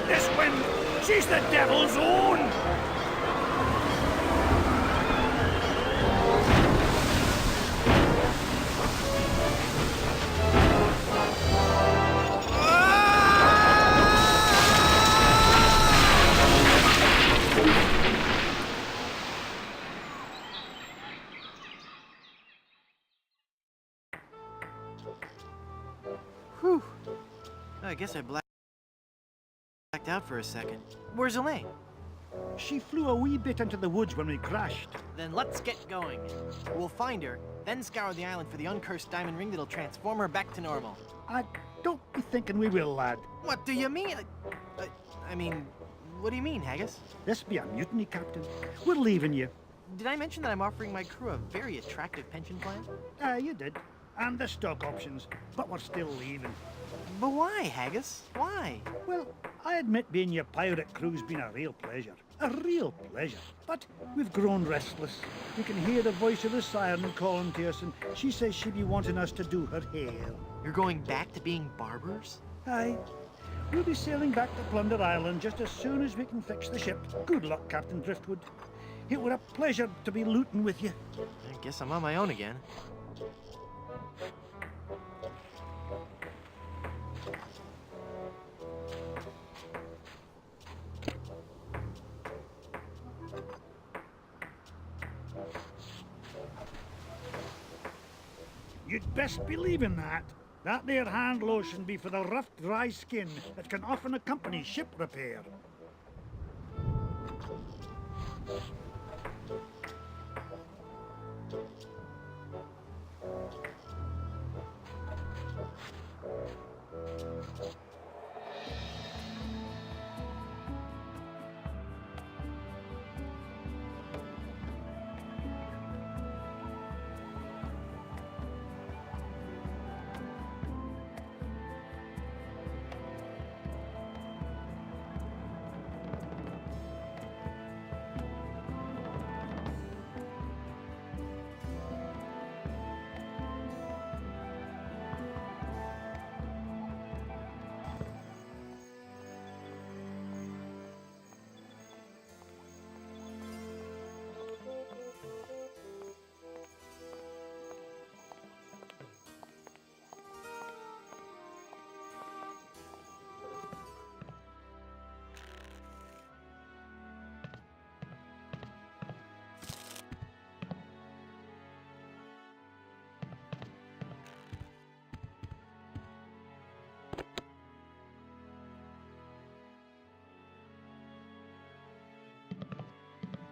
This wind, she's the devil's own! Whew. I guess I blacked out for a second. Where's Elaine? She flew a wee bit into the woods when we crashed. Then let's get going. We'll find her, then scour the island for the uncursed diamond ring that'll transform her back to normal. I don't be thinking we will, lad. What do you mean? I mean, what do you mean, Haggis? This be a mutiny, Captain. We're leaving you. Did I mention that I'm offering my crew a very attractive pension plan? You did. And the stock options. But we're still leaving. But why, Haggis? Why? Well, I admit being your pirate crew's been a real pleasure. A real pleasure. But we've grown restless. We can hear the voice of the siren calling to us, and she says she'd be wanting us to do her hair. You're going back to being barbers? Aye. We'll be sailing back to Plunder Island just as soon as we can fix the ship. Good luck, Captain Driftwood. It were a pleasure to be looting with you. I guess I'm on my own again. You'd best believe in that. That there hand lotion be for the rough, dry skin that can often accompany ship repair.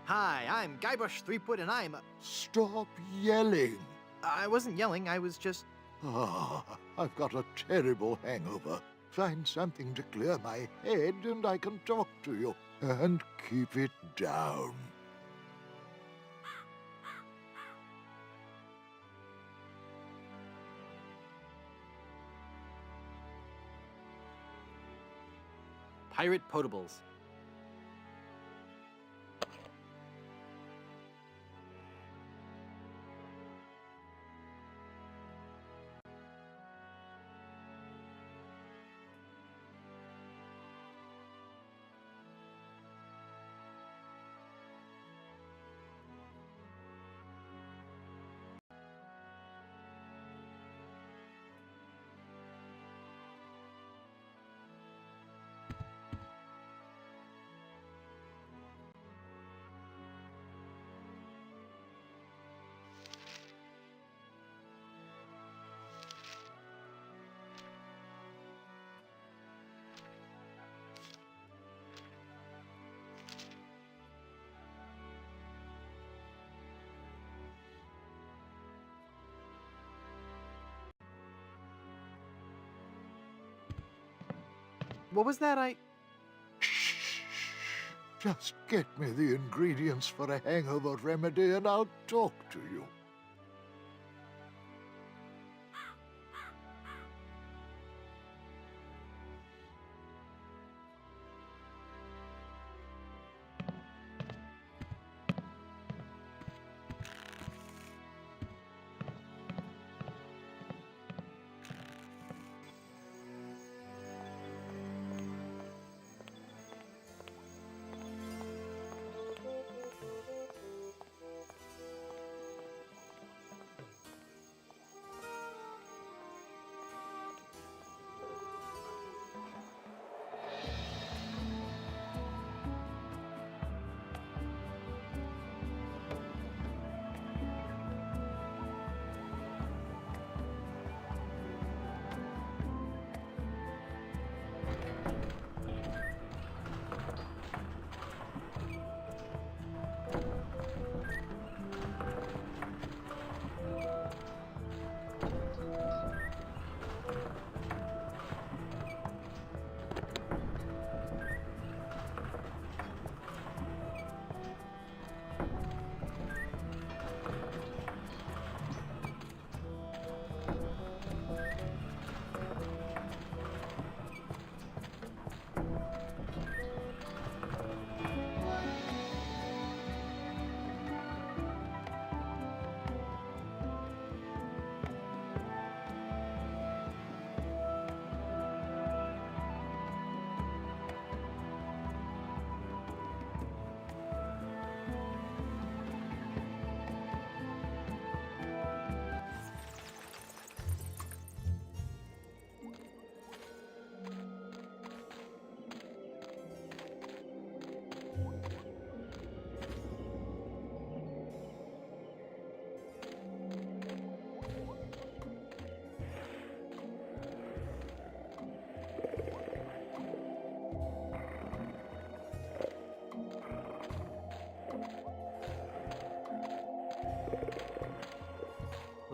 Hi, I'm Guybrush Threepwood, and I'm... Stop yelling. I wasn't yelling, I was just... Ah, I've got a terrible hangover. Find something to clear my head and I can talk to you. And keep it down. Pirate Potables. What was that? Shh. Just get me the ingredients for a hangover remedy and I'll talk to you.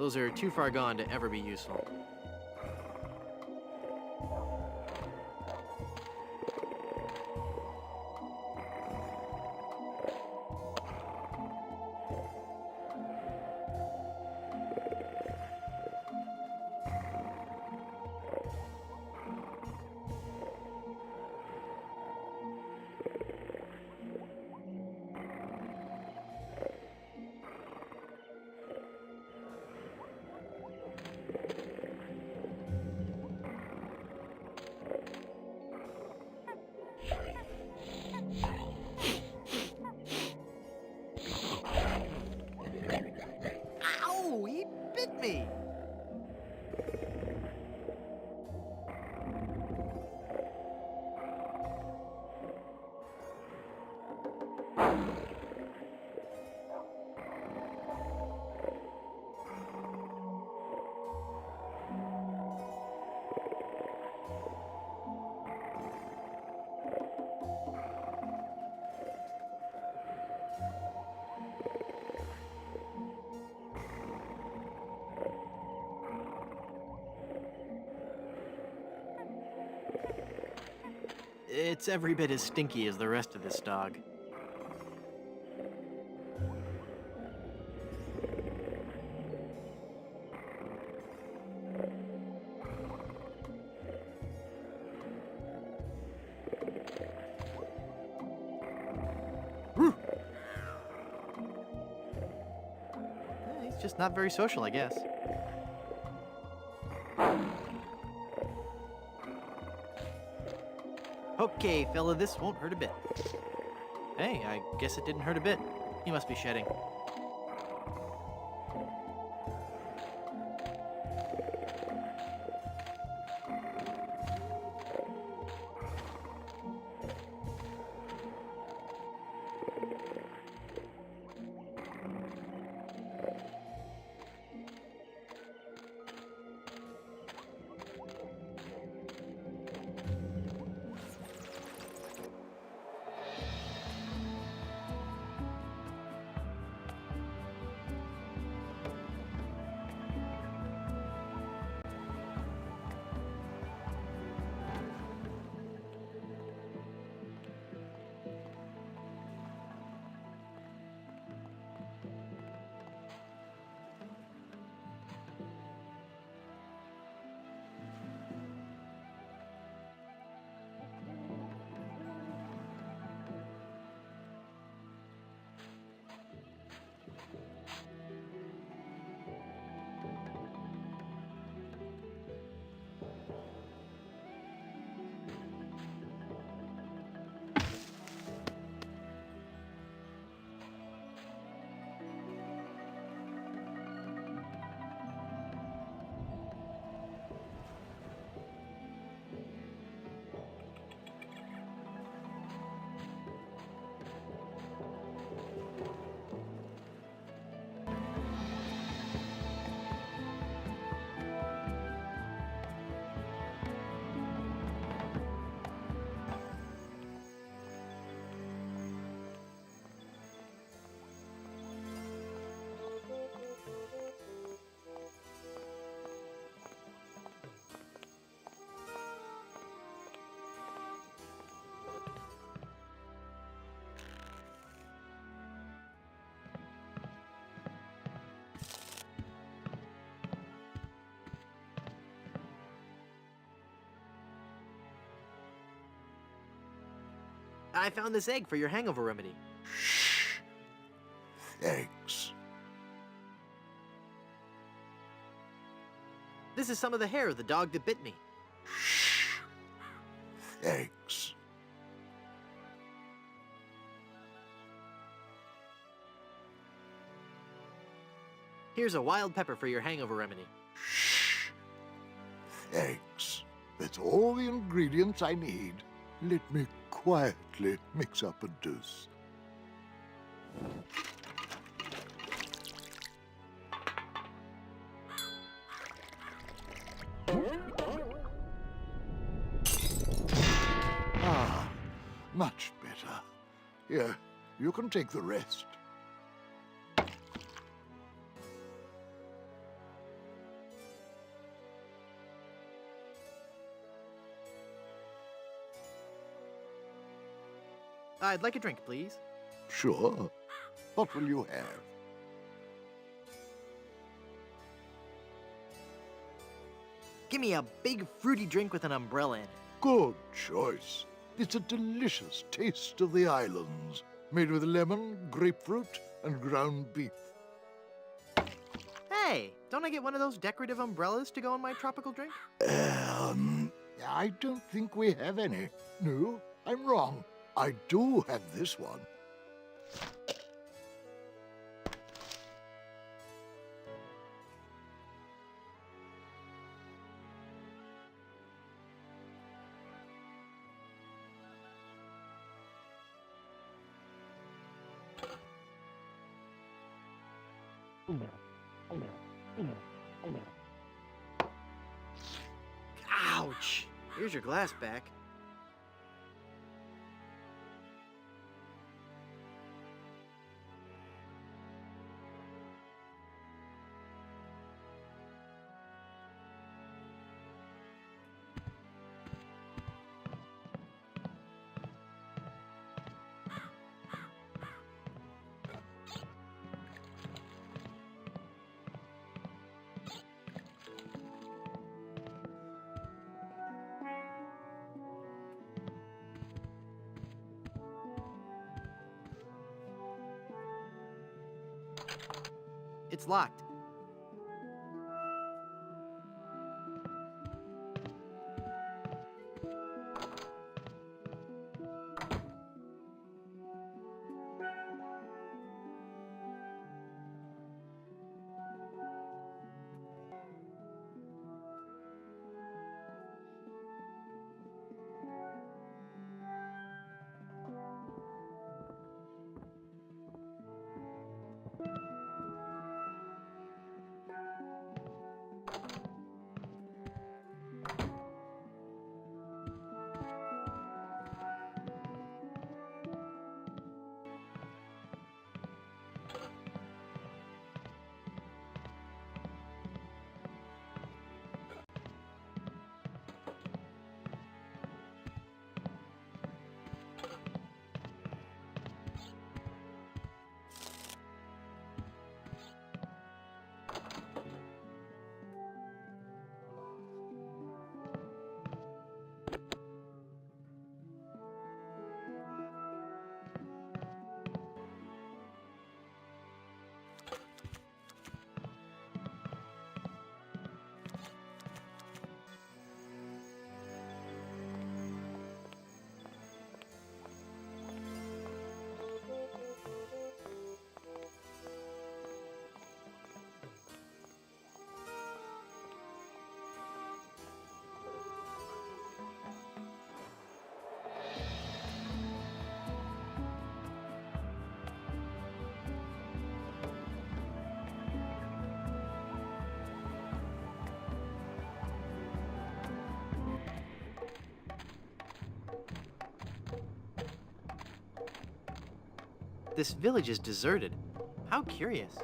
Those are too far gone to ever be useful. Ow! He bit me! It's every bit as stinky as the rest of this dog. He's just not very social, I guess. Okay, fella, this won't hurt a bit. Hey, I guess it didn't hurt a bit. He must be shedding. I found this egg for your hangover remedy. Shh. Thanks. This is some of the hair of the dog that bit me. Shh. Thanks. Here's a wild pepper for your hangover remedy. Shh. Thanks. That's all the ingredients I need. Let me quietly mix up a dose. Ah, much better. Here, you can take the rest. I'd like a drink, please. Sure. What will you have? Give me a big fruity drink with an umbrella in it. Good choice. It's a delicious taste of the islands, made with lemon, grapefruit, and ground beef. Hey, don't I get one of those decorative umbrellas to go in my tropical drink? I don't think we have any. No, I'm wrong. I do have this one. Ouch! Here's your glass back. It's locked. This village is deserted. How curious.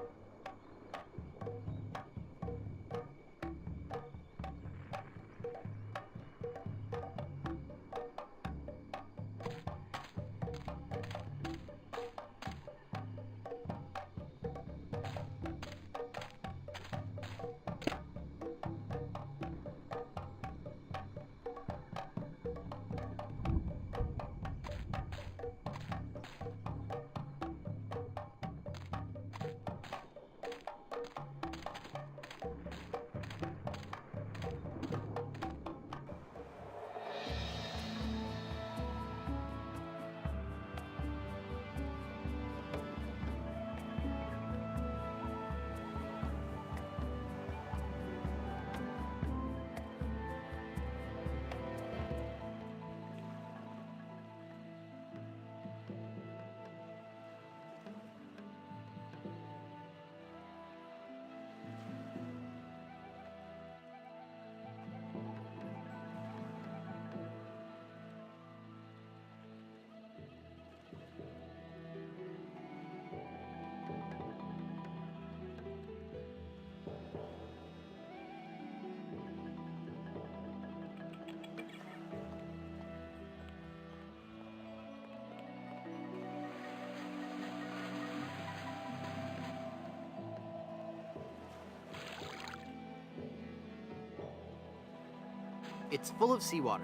It's full of seawater.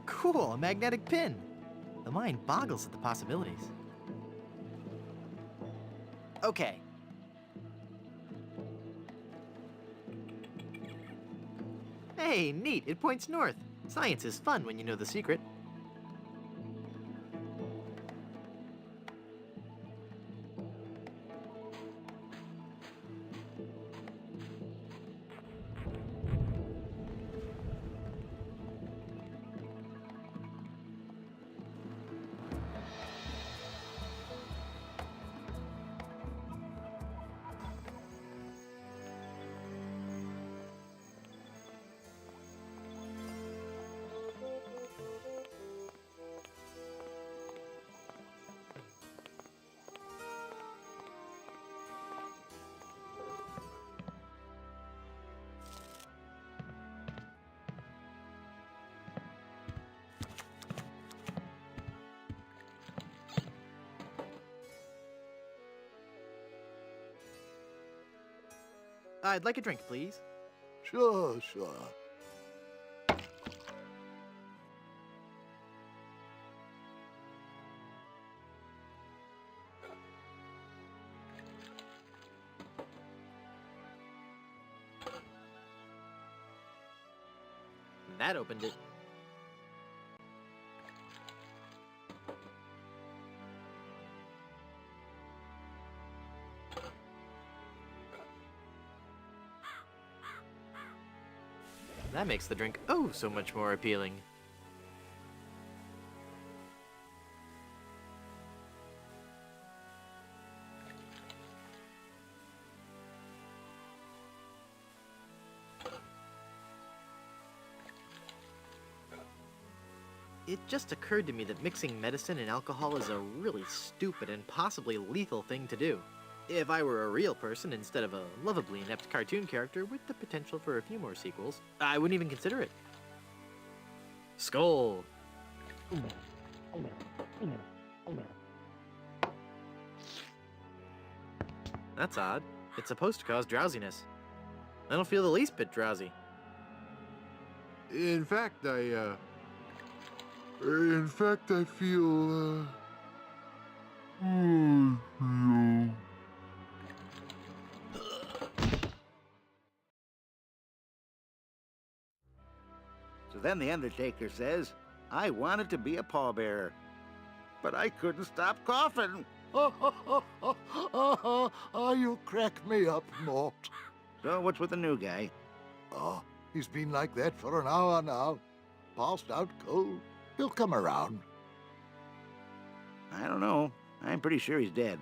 Cool, a magnetic pin. The mind boggles at the possibilities. Okay. Hey, neat, it points north. Science is fun when you know the secret. I'd like a drink, please. Sure. That opened it. That makes the drink oh so much more appealing. It just occurred to me that mixing medicine and alcohol is a really stupid and possibly lethal thing to do. If I were a real person instead of a lovably inept cartoon character with the potential for a few more sequels, I wouldn't even consider it. Skull! That's odd. It's supposed to cause drowsiness. I don't feel the least bit drowsy. In fact, I feel, So then the Undertaker says, I wanted to be a pallbearer, but I couldn't stop coughing. You crack me up, Mort. So what's with the new guy? Oh, he's been like that for an hour now. Passed out cold. He'll come around. I don't know. I'm pretty sure he's dead.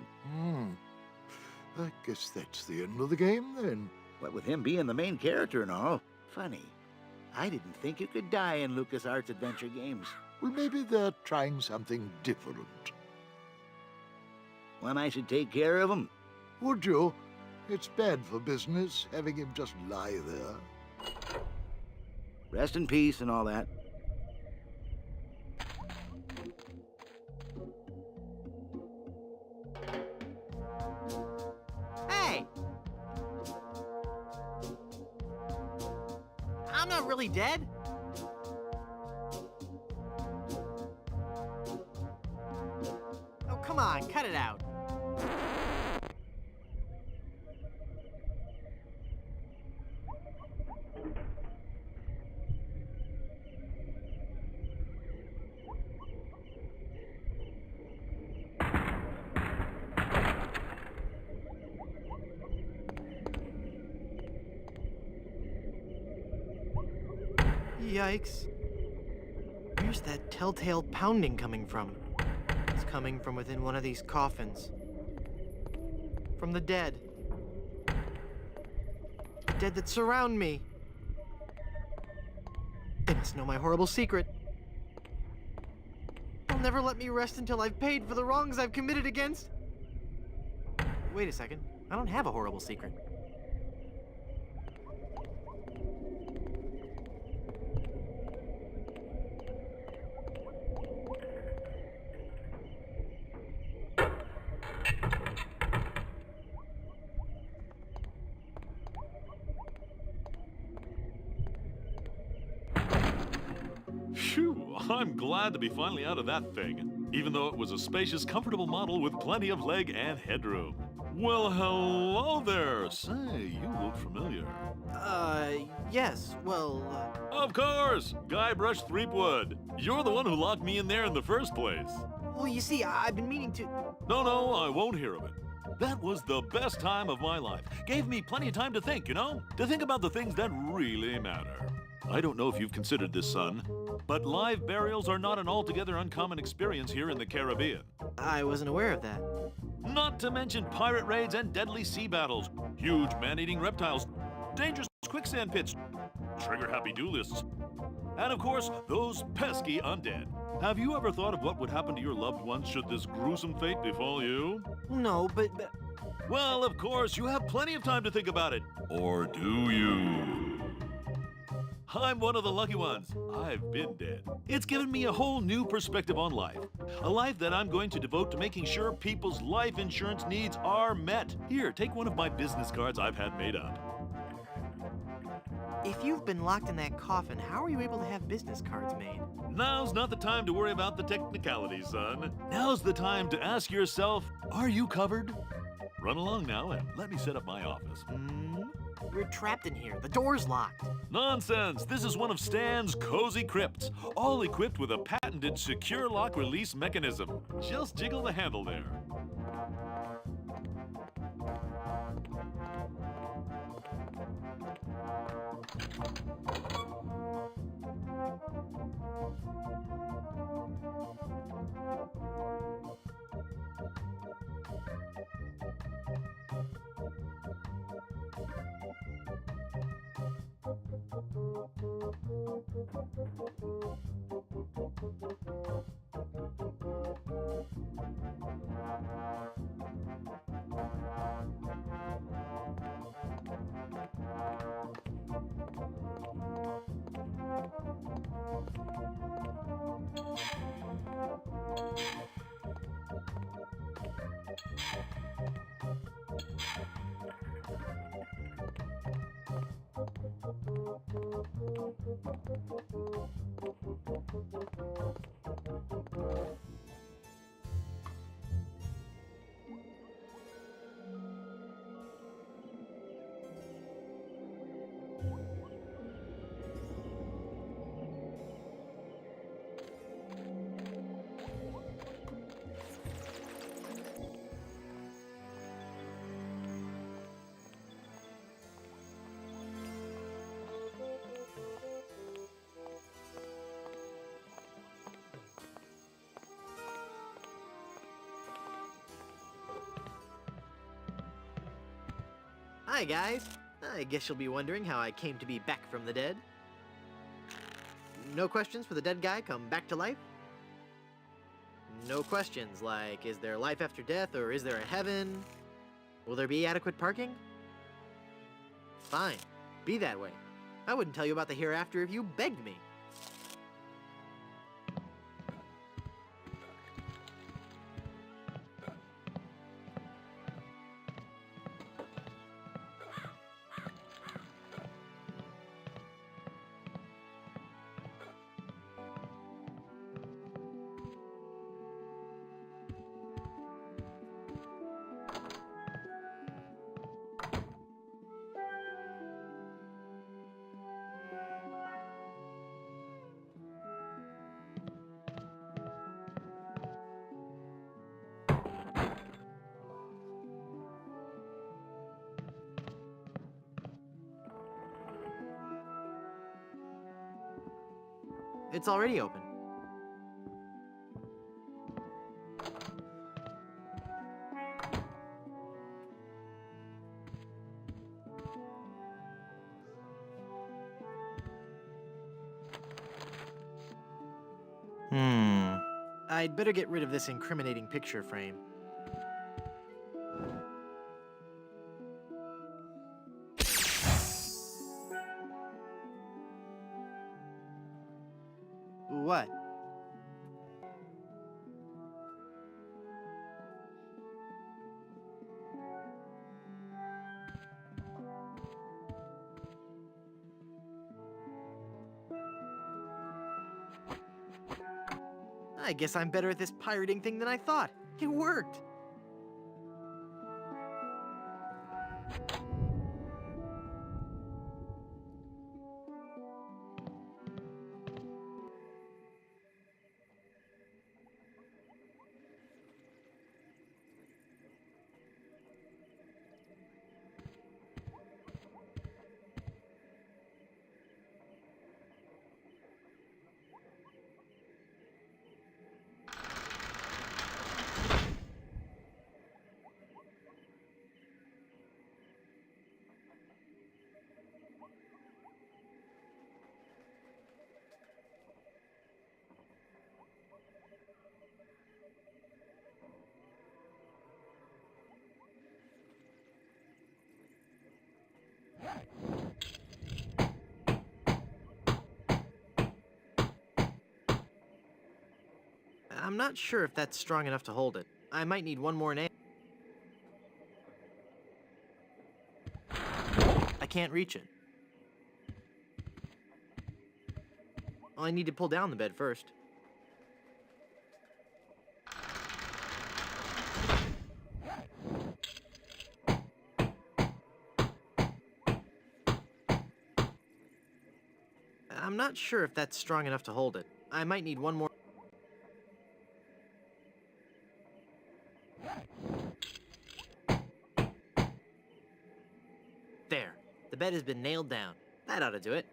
I guess that's the end of the game, then. What with him being the main character and all. Funny. I didn't think you could die in LucasArts adventure games. Well, maybe they're trying something different. When I should take care of him? Would you? It's bad for business, having him just lie there. Rest in peace and all that. Hey! I'm not really dead. Oh, come on, cut it out. Yikes. Where's that telltale pounding coming from? It's coming from within one of these coffins. From the dead. The dead that surround me. They must know my horrible secret. They'll never let me rest until I've paid for the wrongs I've committed against. Wait a second. I don't have a horrible secret. Phew, I'm glad to be finally out of that thing, even though it was a spacious, comfortable model with plenty of leg and headroom. Well, hello there. Say, you look familiar. Yes, well, Of course! Guybrush Threepwood. You're the one who locked me in there in the first place. well, you see, I've been meaning to... No, I won't hear of it. That was the best time of my life. Gave me plenty of time to think, you know? To think about the things that really matter. I don't know if you've considered this, son, but live burials are not an altogether uncommon experience here in the Caribbean. I wasn't aware of that. Not to mention pirate raids and deadly sea battles, huge man-eating reptiles, dangerous quicksand pits, trigger-happy duelists, and of course, those pesky undead. Have you ever thought of what would happen to your loved ones should this gruesome fate befall you? No, but... Well, of course, you have plenty of time to think about it. Or do you? I'm one of the lucky ones. I've been dead. It's given me a whole new perspective on life. A life that I'm going to devote to making sure people's life insurance needs are met. Here, take one of my business cards I've had made up. If you've been locked in that coffin, how are you able to have business cards made? Now's not the time to worry about the technicalities, son. Now's the time to ask yourself, are you covered? Run along now and let me set up my office. We're trapped in here. The door's locked. Nonsense! This is one of Stan's cozy crypts, all equipped with a patented secure lock release mechanism. Just jiggle the handle there. Hi, guys. I guess you'll be wondering how I came to be back from the dead. No questions for the dead guy come back to life? No questions like, is there life after death or is there a heaven? Will there be adequate parking? Fine. Be that way. I wouldn't tell you about the hereafter if you begged me. It's already open. I'd better get rid of this incriminating picture frame. What? I guess I'm better at this pirating thing than I thought. It worked! I'm not sure if that's strong enough to hold it. I might need one more nail. I can't reach it. Well, I need to pull down the bed first. I'm not sure if that's strong enough to hold it. I might need one more. There. The bed has been nailed down. That ought to do it.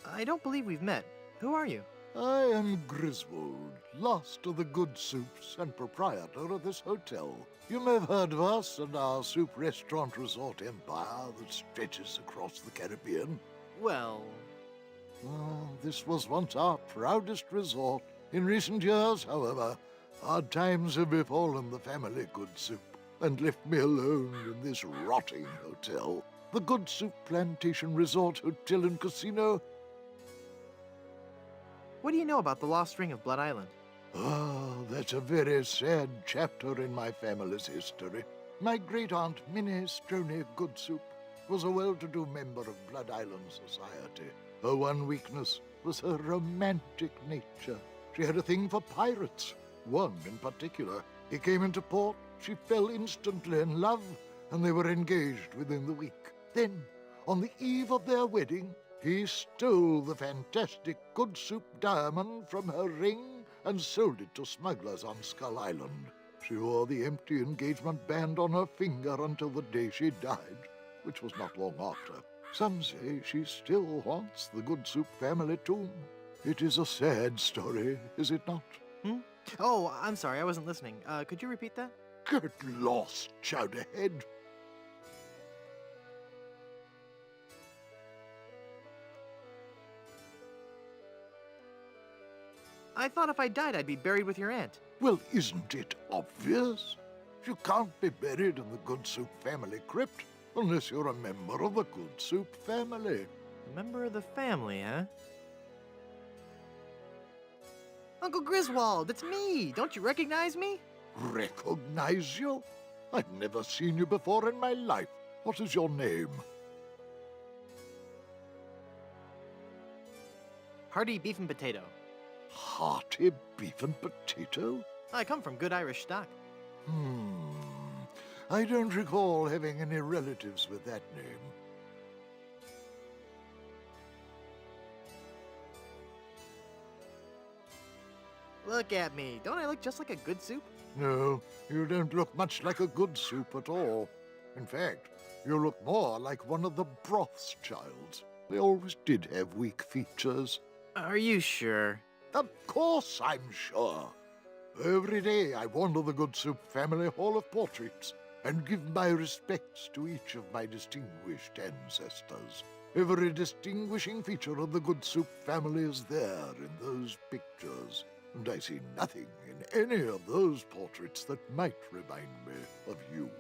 I don't believe we've met. Who are you? I am Griswold, last of the good soups and proprietor of this hotel. You may have heard of us and our soup restaurant resort empire that stretches across the Caribbean. Well... This was once our proudest resort. In recent years, however, hard times have befallen the family Good Soup and left me alone in this rotting hotel. The Good Soup Plantation Resort Hotel and Casino. What do you know about the lost ring of Blood Island? That's a very sad chapter in my family's history. My great-aunt Minnie Stroney Good Soup was a well-to-do member of Blood Island society. Her one weakness was her romantic nature. She had a thing for pirates, one in particular. He came into port, she fell instantly in love, and they were engaged within the week. Then, on the eve of their wedding, he stole the fantastic Good Soup diamond from her ring and sold it to smugglers on Skull Island. She wore the empty engagement band on her finger until the day she died, which was not long after. Some say she still haunts the Good Soup family tomb. It is a sad story, is it not? Oh, I'm sorry, I wasn't listening. Could you repeat that? Get lost, Chowderhead. I thought if I died, I'd be buried with your aunt. Well, isn't it obvious? You can't be buried in the Good Soup family crypt unless you're a member of the Good Soup family. Member of the family, huh? Uncle Griswold, it's me! Don't you recognize me? Recognize you? I've never seen you before in my life. What is your name? Hearty beef and potato. Hearty beef and potato? I come from good Irish stock. I don't recall having any relatives with that name. Look at me. Don't I look just like a good soup? No, you don't look much like a good soup at all. In fact, you look more like one of the Brothschilds. They always did have weak features. Are you sure? Of course I'm sure. Every day I wander the Good Soup family hall of portraits and give my respects to each of my distinguished ancestors. Every distinguishing feature of the Good Soup family is there in those pictures, and I see nothing in any of those portraits that might remind me of you.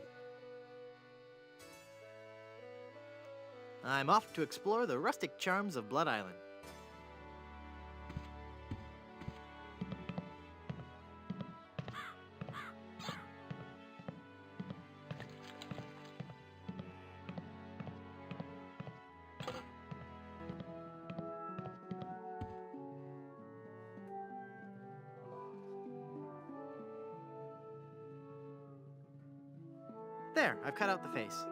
I'm off to explore the rustic charms of Blood Island. There, I've cut out the face.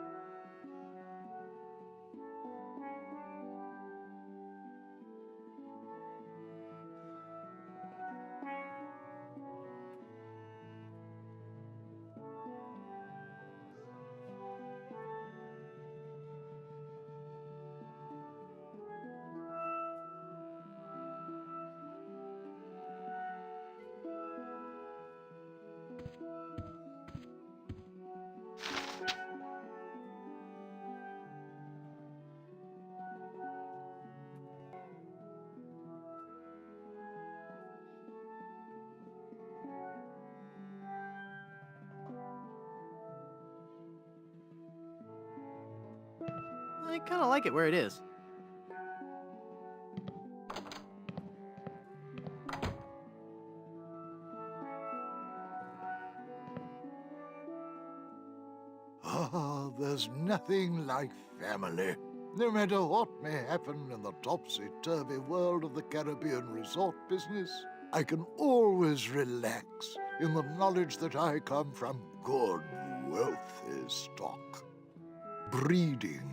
I kind of like it where it is. Ah, there's nothing like family. No matter what may happen in the topsy-turvy world of the Caribbean resort business, I can always relax in the knowledge that I come from good, wealthy stock. Breeding.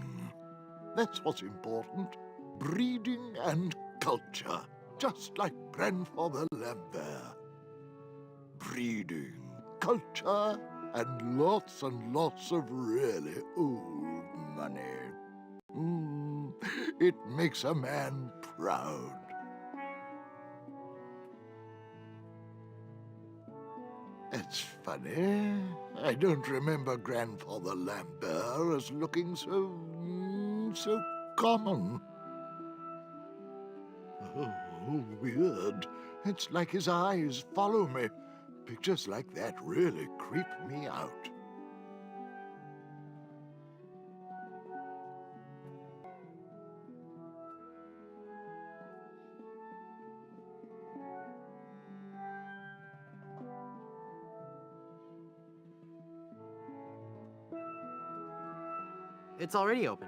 That's what's important. Breeding and culture, just like Grandfather Lambert. Breeding, culture, and lots of really old money. It makes a man proud. It's funny. I don't remember Grandfather Lambert as looking so common. Oh, weird. It's like his eyes follow me. Pictures like that really creep me out. It's already open.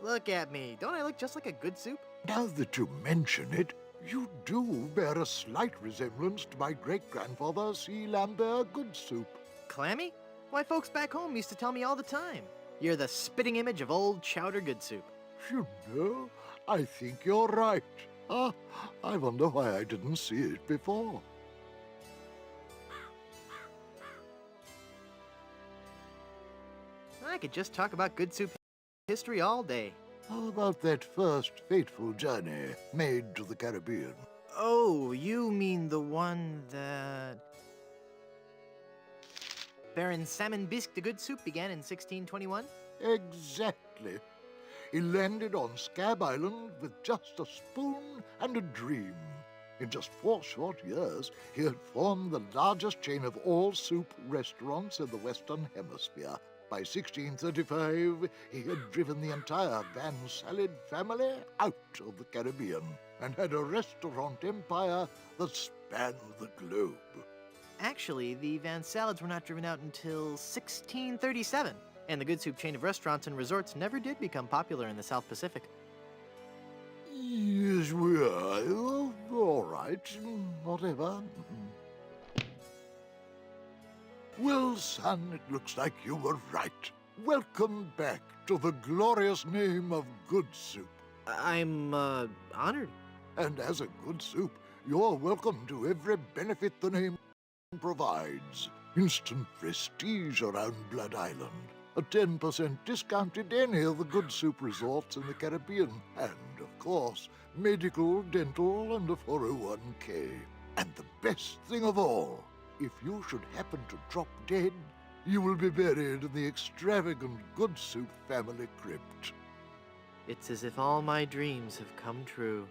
Look at me. Don't I look just like a good soup? Now that you mention it, you do bear a slight resemblance to my great-grandfather C. Lambert Goodsoup. Clammy? Why, folks back home used to tell me all the time. You're the spitting image of old Chowder Good Soup. You know, I think you're right. I wonder why I didn't see it before. I could just talk about good soup history all day. How about that first fateful journey made to the Caribbean? Oh, you mean the one that Baron Salmon Bisque de Good Soup began in 1621? Exactly. He landed on Scab Island with just a spoon and a dream. In just 4 short years, he had formed the largest chain of all soup restaurants in the Western Hemisphere. By 1635, he had driven the entire Van Salad family out of the Caribbean and had a restaurant empire that spanned the globe. Actually, the Van Salads were not driven out until 1637, and the Good Soup chain of restaurants and resorts never did become popular in the South Pacific. Yes, we are. All right, whatever. Well, son, it looks like you were right. Welcome back to the glorious name of Good Soup. I'm, honored. And as a Good Soup, you're welcome to every benefit the name provides. Instant prestige around Blood Island. A 10% discount at any of the Good Soup resorts in the Caribbean. And, of course, medical, dental, and a 401k. And the best thing of all, if you should happen to drop dead, you will be buried in the extravagant Good Soup family crypt. It's as if all my dreams have come true.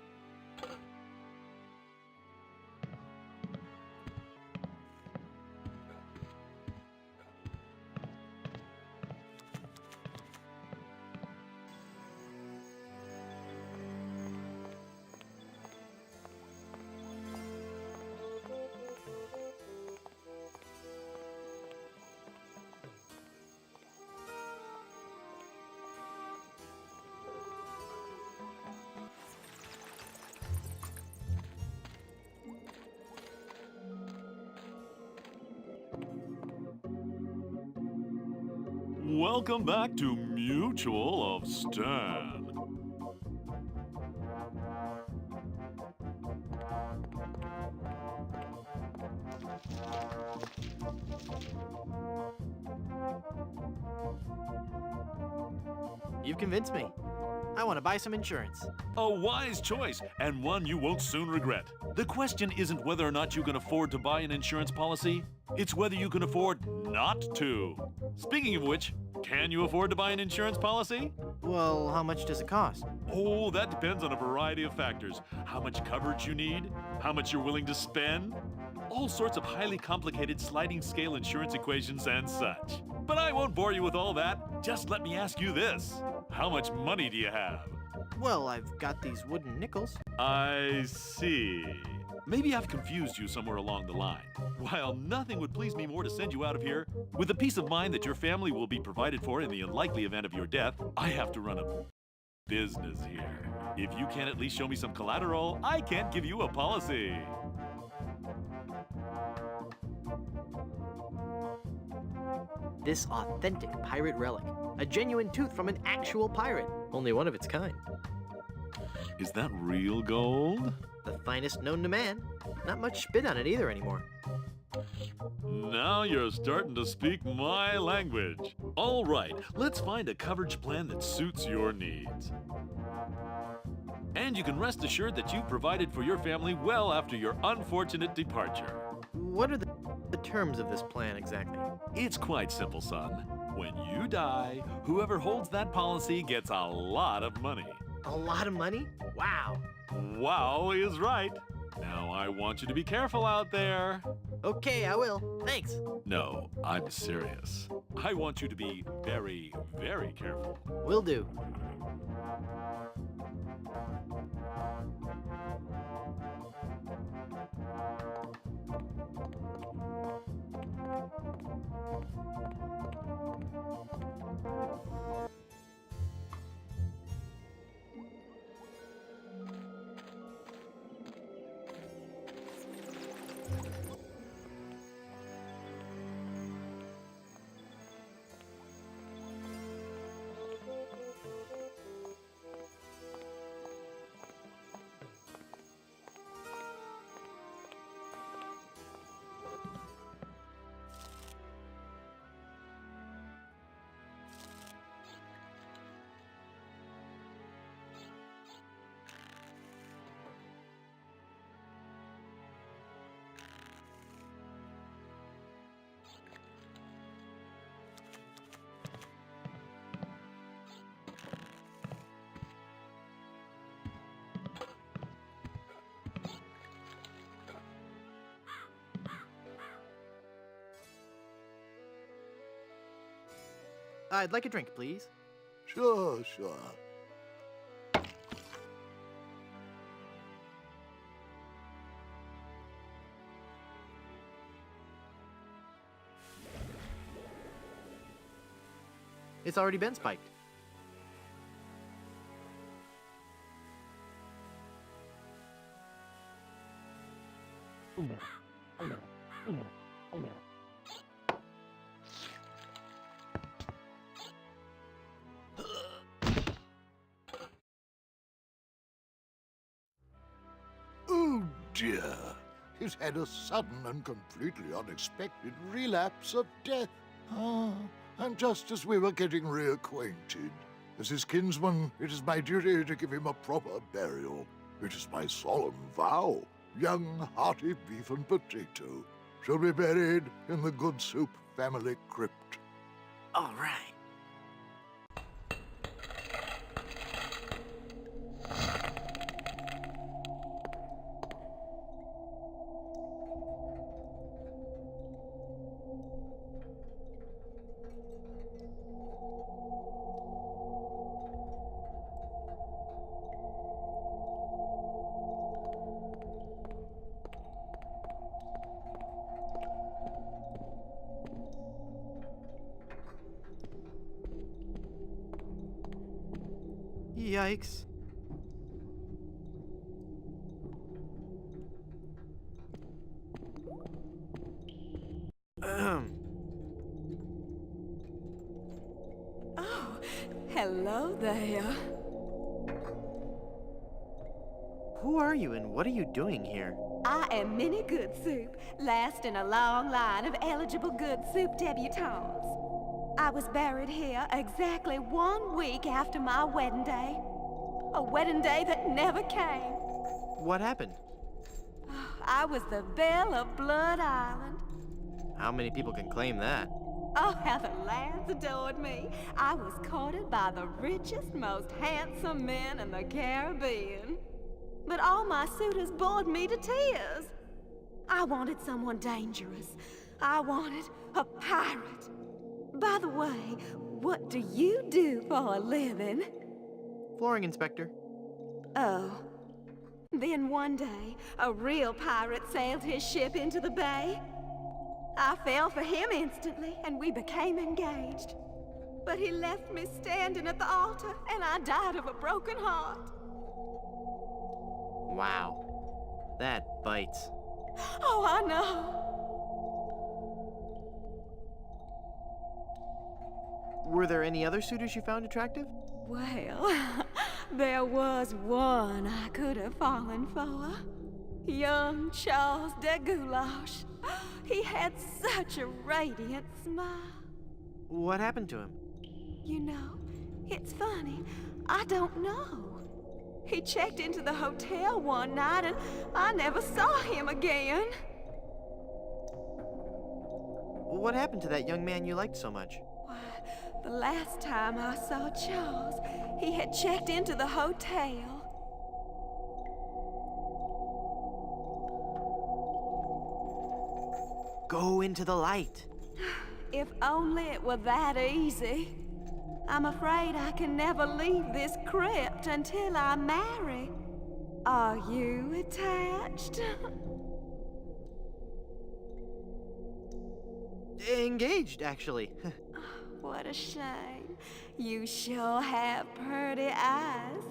Welcome back to Mutual of Stan. You've convinced me. I want to buy some insurance. A wise choice, and one you won't soon regret. The question isn't whether or not you can afford to buy an insurance policy, it's whether you can afford not to. Speaking of which, can you afford to buy an insurance policy? Well, how much does it cost? Oh, that depends on a variety of factors. How much coverage you need, how much you're willing to spend, all sorts of highly complicated sliding scale insurance equations and such. But I won't bore you with all that. Just let me ask you this. How much money do you have? Well, I've got these wooden nickels. I see. Maybe I've confused you somewhere along the line. While nothing would please me more to send you out of here, with the peace of mind that your family will be provided for in the unlikely event of your death, I have to run a business here. If you can't at least show me some collateral, I can't give you a policy. This authentic pirate relic. A genuine tooth from an actual pirate. Only one of its kind. Is that real gold? The finest known to man. Not much spit on it either anymore. Now you're starting to speak my language. All right, let's find a coverage plan that suits your needs. And you can rest assured that you've provided for your family well after your unfortunate departure. What are the terms of this plan exactly? It's quite simple, son. When you die, whoever holds that policy gets a lot of money. A lot of money? Wow. Wow is right. Now I want you to be careful out there. Okay, I will. Thanks. No, I'm serious. I want you to be very, very careful. Will do. I'd like a drink, please. Sure, sure. It's already been spiked. Oh dear. He's had a sudden and completely unexpected relapse of death. Ah, and just as we were getting reacquainted. As his kinsman, it is my duty to give him a proper burial. It is my solemn vow. Young, hearty beef and potato shall be buried in the Good Soup family crypt. All right. Yikes. Oh, hello there. Who are you and what are you doing here? I am Minnie Good Soup, last in a long line of eligible Good Soup debutantes. I was buried here exactly 1 week after my wedding day. A wedding day that never came. What happened? I was the belle of Blood Island. How many people can claim that? Oh, how the lads adored me. I was courted by the richest, most handsome men in the Caribbean. But all my suitors bored me to tears. I wanted someone dangerous. I wanted a pirate. By the way, what do you do for a living? Flooring inspector. Oh. Then one day, a real pirate sailed his ship into the bay. I fell for him instantly, and we became engaged. But he left me standing at the altar, and I died of a broken heart. Wow. That bites. Oh, I know. Were there any other suitors you found attractive? Well, there was one I could have fallen for. Young Charles de Goulash. He had such a radiant smile. What happened to him? You know, it's funny. I don't know. He checked into the hotel one night and I never saw him again. What happened to that young man you liked so much? Why, the last time I saw Charles, he had checked into the hotel. Go into the light. If only it were that easy. I'm afraid I can never leave this crypt until I marry. Are you attached? Engaged, actually. What a shame. You sure have pretty eyes.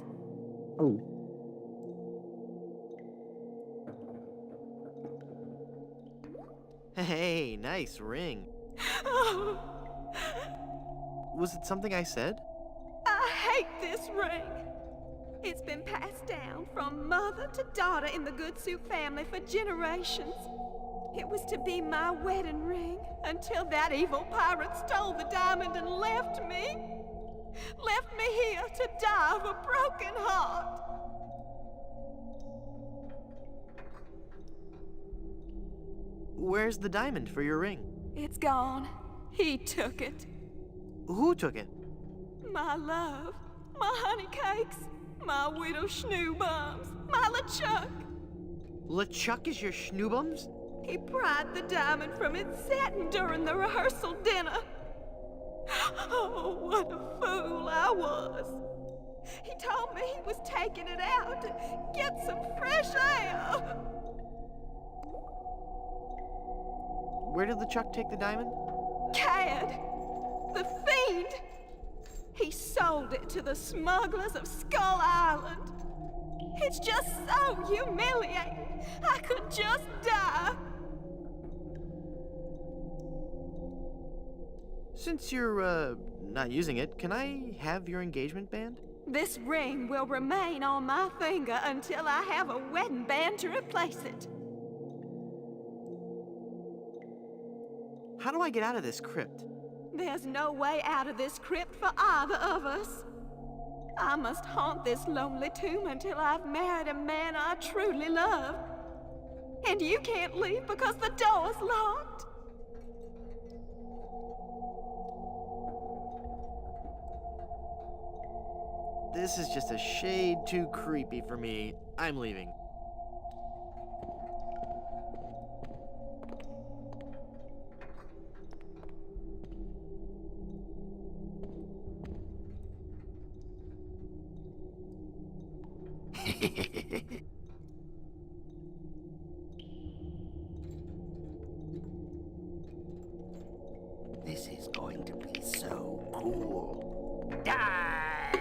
Hey, nice ring. Oh, Was it something I said? I hate this ring. It's been passed down from mother to daughter in the Good Soup family for generations. It was to be my wedding ring until that evil pirate stole the diamond and left me. Left me here to die of a broken heart. Where's the diamond for your ring? It's gone. He took it. Who took it? My love, my honey cakes, my widow schnoobums, my LeChuck. LeChuck is your schnoobums? He pried the diamond from its satin during the rehearsal dinner. Oh, what a fool I was. He told me he was taking it out to get some fresh air. Where did the truck take the diamond? Cad, the fiend. He sold it to the smugglers of Skull Island. It's just so humiliating. I could just die. Since you're, not using it, can I have your engagement band? This ring will remain on my finger until I have a wedding band to replace it. How do I get out of this crypt? There's no way out of this crypt for either of us. I must haunt this lonely tomb until I've married a man I truly love. And you can't leave because the door's locked. This is just a shade too creepy for me. I'm leaving. This is going to be so cool. Die!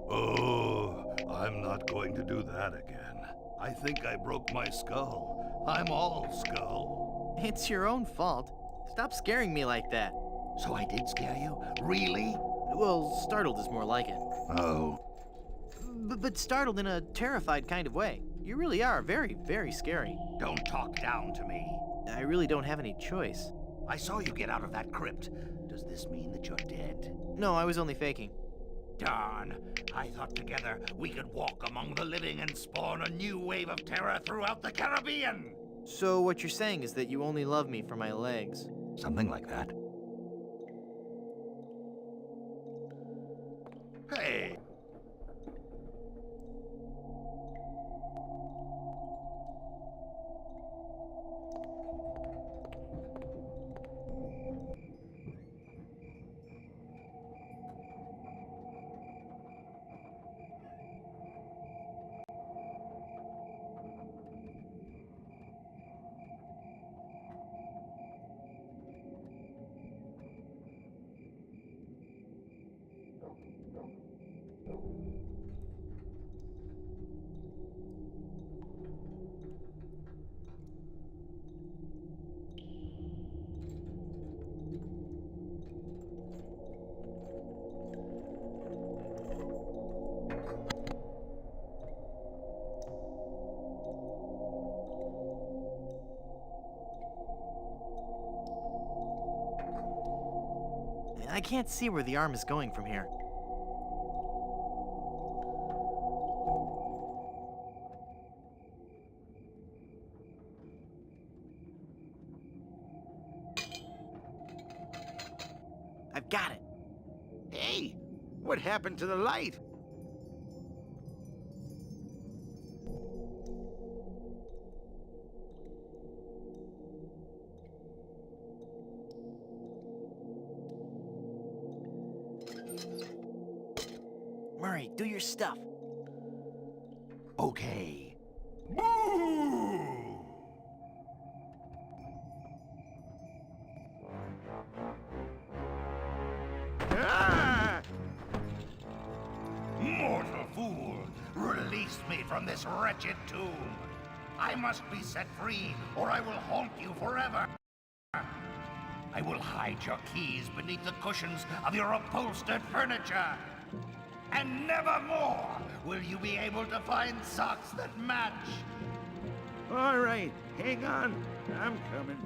Oh, I'm not going to do that again. I think I broke my skull. I'm all skull. It's your own fault. Stop scaring me like that. So I did scare you? Really? Well, startled is more like it. Oh. But startled in a terrified kind of way. You really are very, very scary. Don't talk down to me. I really don't have any choice. I saw you get out of that crypt. Does this mean that you're dead? No, I was only faking. Darn. I thought together we could walk among the living and spawn a new wave of terror throughout the Caribbean. So what you're saying is that you only love me for my legs. Something like that. Hey! I can't see where the arm is going from here. I've got it. Hey! What happened to the light? Murray, do your stuff. Okay. Ah! Mortal fool! Release me from this wretched tomb! I must be set free, or I will haunt you forever! I will hide your keys beneath the cushions of your upholstered furniture! And never more will you be able to find socks that match! All right, hang on. I'm coming.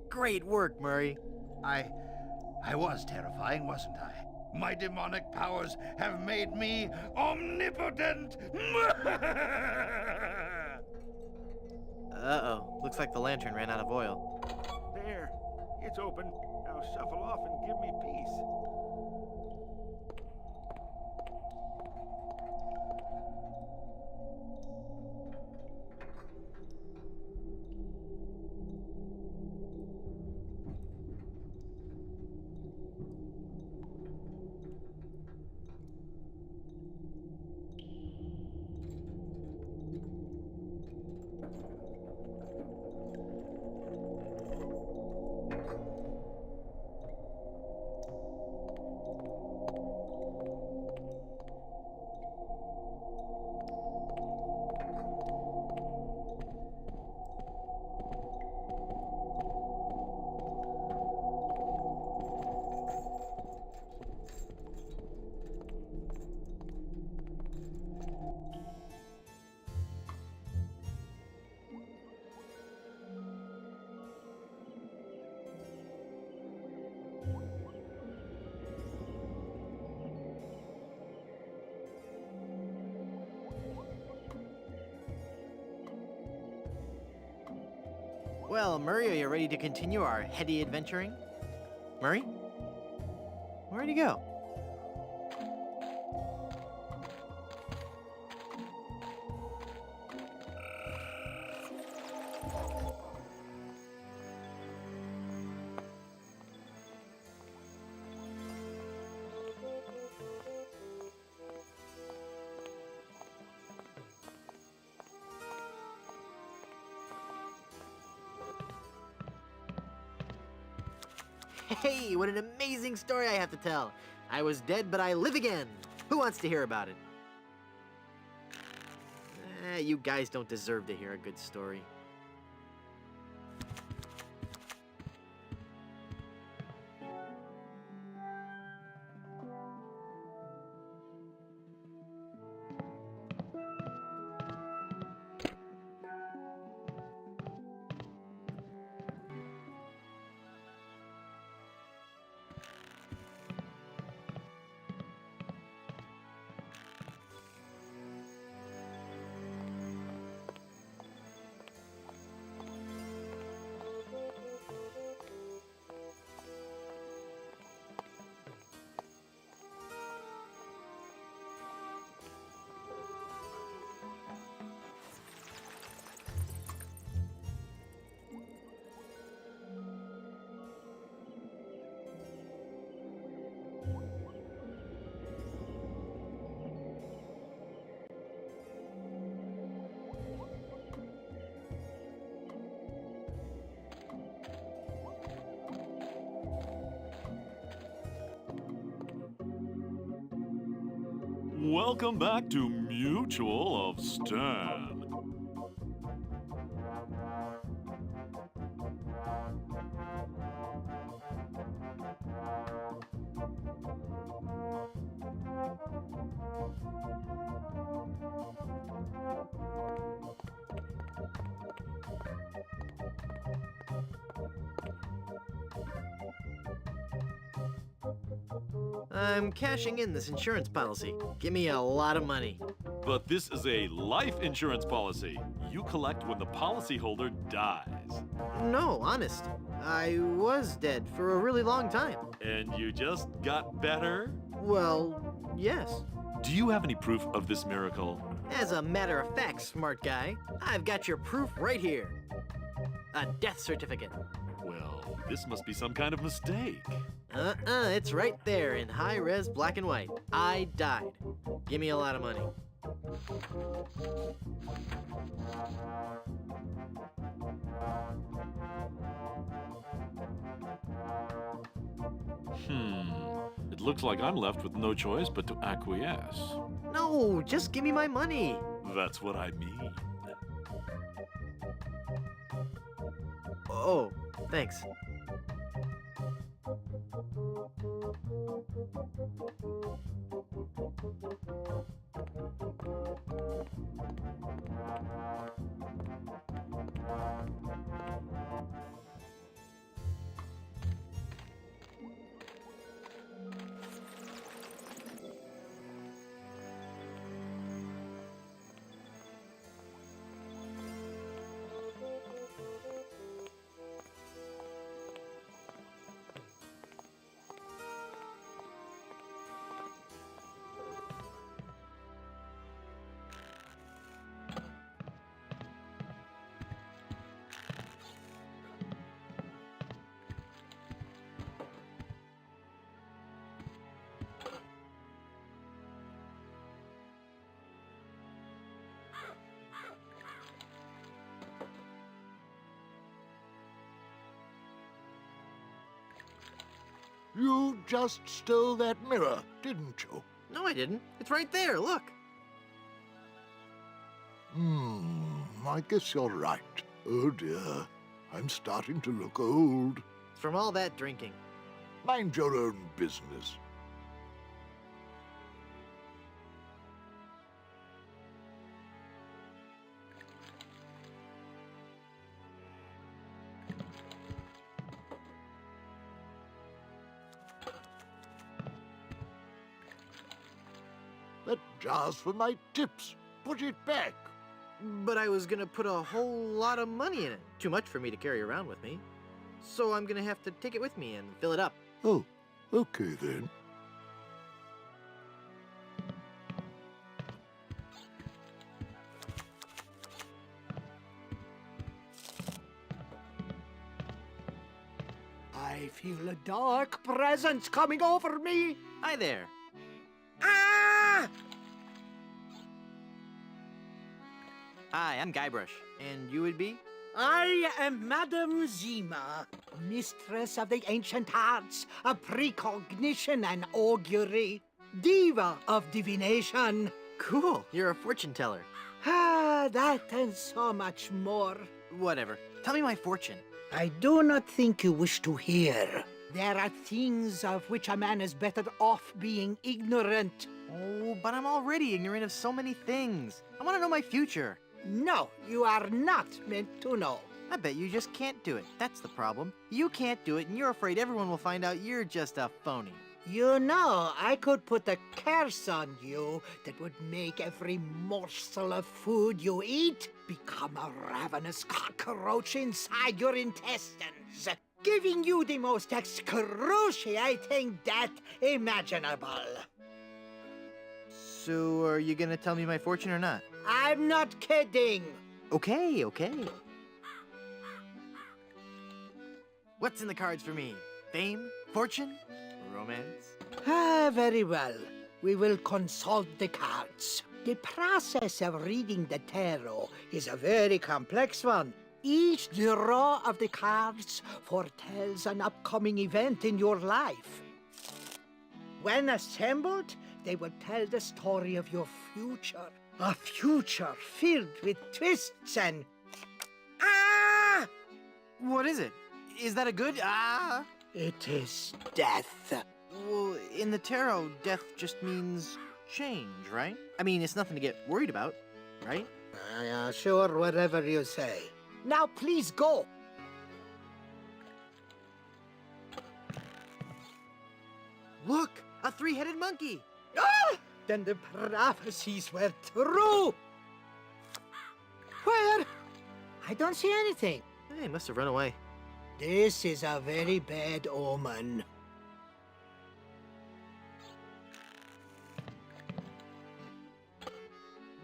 Great work, Murray. I was terrifying, wasn't I? My demonic powers have made me omnipotent! Uh-oh. Looks like the lantern ran out of oil. There, it's open. Now shuffle off and give me peace. Well, Murray, are you ready to continue our heady adventuring? Murray? Where'd he go? Hey, what an amazing story I have to tell. I was dead, but I live again. Who wants to hear about it? You guys don't deserve to hear a good story. Welcome back to Mutual of Stan. I'm cashing in this insurance policy. Give me a lot of money. But this is a life insurance policy. You collect when the policyholder dies. No, honest. I was dead for a really long time. And you just got better? Well, yes. Do you have any proof of this miracle? As a matter of fact, smart guy, I've got your proof right here. A death certificate. Well, this must be some kind of mistake. It's right there in high-res black and white. I died. Give me a lot of money. It looks like I'm left with no choice but to acquiesce. No, just give me my money. That's what I mean. Oh, thanks. You just stole that mirror, didn't you? No, I didn't. It's right there, look. I guess you're right. Oh dear, I'm starting to look old. It's from all that drinking. Mind your own business. That jar's for my tips. Put it back. But I was gonna put a whole lot of money in it. Too much for me to carry around with me. So I'm gonna have to take it with me and fill it up. Oh, okay then. I feel a dark presence coming over me. Hi there. Ah! Hi, I'm Guybrush. And you would be? I am Madame Zima, mistress of the ancient arts of precognition and augury, diva of divination. Cool. You're a fortune teller. Ah, that and so much more. Whatever. Tell me my fortune. I do not think you wish to hear. There are things of which a man is better off being ignorant. Oh, but I'm already ignorant of so many things. I want to know my future. No, you are not meant to know. I bet you just can't do it. That's the problem. You can't do it, and you're afraid everyone will find out you're just a phony. You know, I could put a curse on you that would make every morsel of food you eat become a ravenous cockroach inside your intestines, giving you the most excruciating death imaginable. So, are you gonna tell me my fortune or not? I'm not kidding. Okay. What's in the cards for me? Fame? Fortune? Romance? Ah, very well. We will consult the cards. The process of reading the tarot is a very complex one. Each draw of the cards foretells an upcoming event in your life. When assembled, they will tell the story of your future. A future filled with twists and... Ah! What is it? Is that a good? Ah! It is death. Well, in the tarot, death just means change, right? I mean, it's nothing to get worried about, right? Sure, whatever you say. Now please go. Look! A three-headed monkey! Ah! Then the prophecies were true. Where? I don't see anything. Hey, must have run away. This is a very bad omen.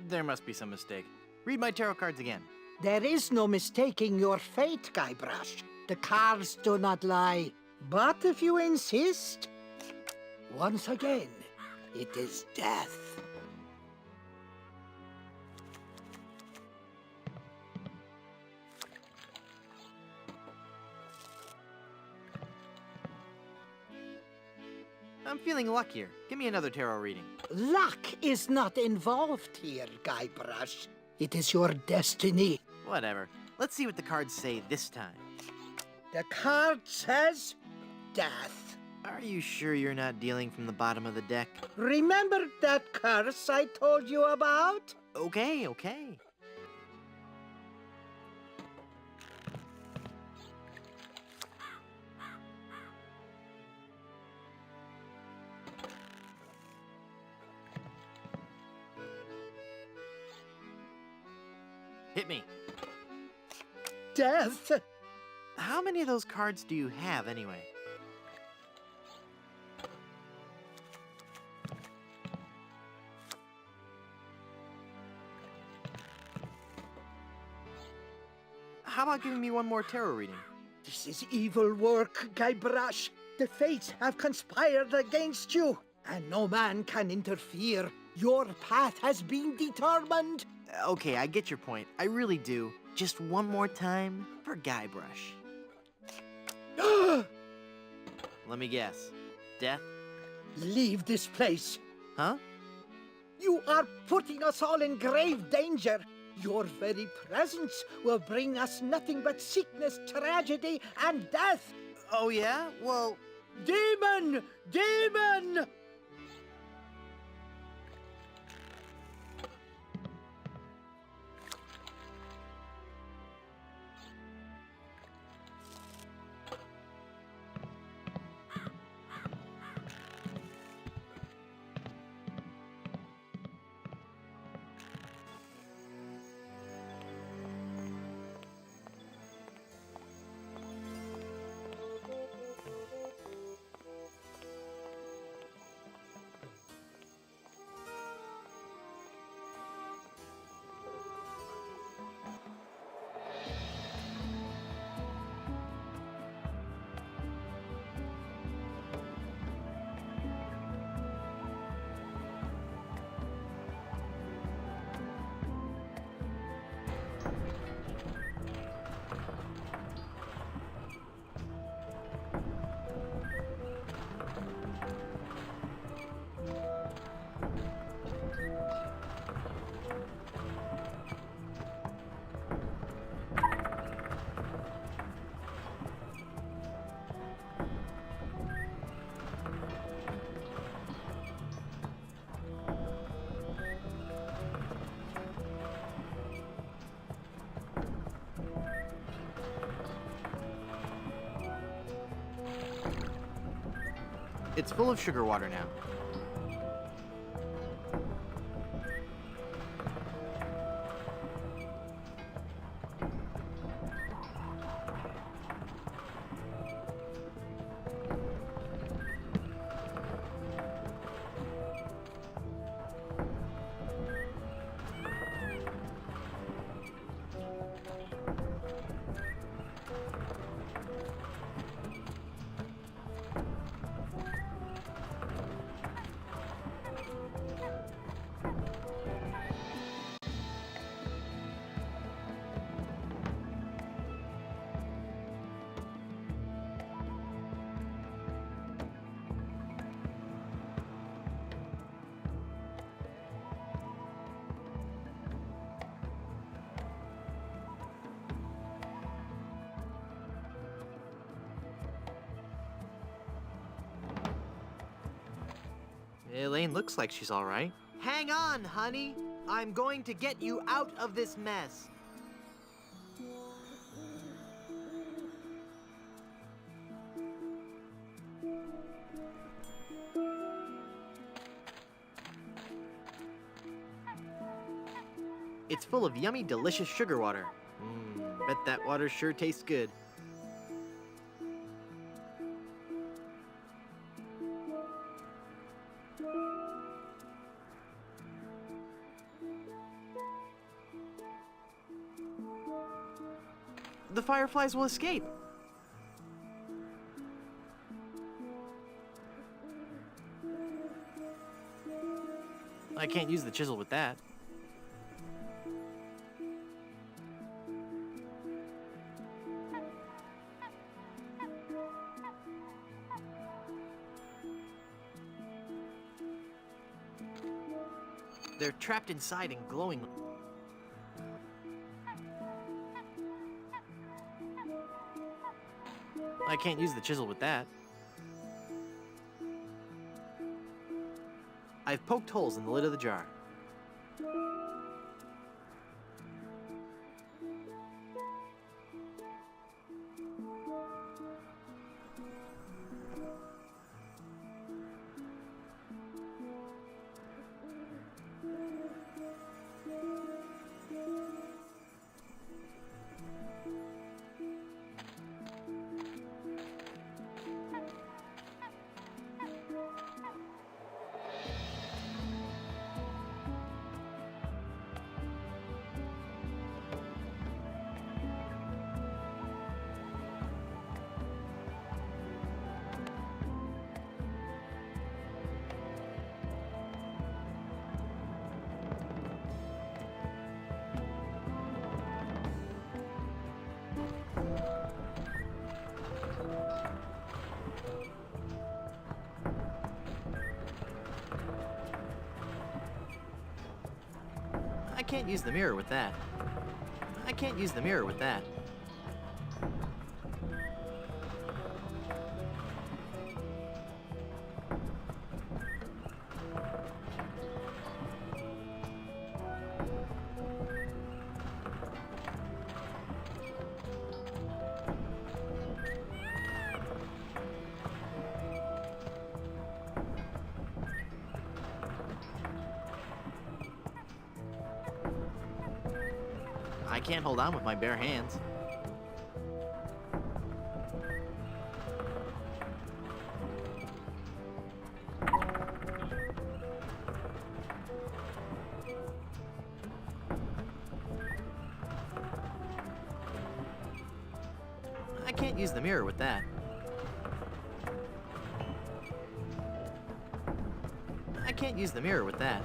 There must be some mistake. Read my tarot cards again. There is no mistaking your fate, Guybrush. The cards do not lie. But if you insist, once again, it is death. I'm feeling luckier. Give me another tarot reading. Luck is not involved here, Guybrush. It is your destiny. Whatever. Let's see what the cards say this time. The card says death. Are you sure you're not dealing from the bottom of the deck? Remember that curse I told you about? Okay. Hit me. Death? How many of those cards do you have, anyway? How about giving me one more tarot reading? This is evil work, Guybrush. The fates have conspired against you, and no man can interfere. Your path has been determined. Okay, I get your point. I really do. Just one more time for Guybrush. Let me guess. Death? Leave this place. Huh? You are putting us all in grave danger. Your very presence will bring us nothing but sickness, tragedy, and death. Oh, yeah? Well... Demon! Demon! It's full of sugar water now. Elaine looks like she's all right. Hang on, honey. I'm going to get you out of this mess. It's full of yummy, delicious sugar water. Bet that water sure tastes good. The fireflies will escape. I can't use the chisel with that. They're trapped inside and glowing. I can't use the chisel with that. I've poked holes in the lid of the jar. I can't use the mirror with that. I can't use the mirror with that. I can't hold on with my bare hands. I can't use the mirror with that. I can't use the mirror with that.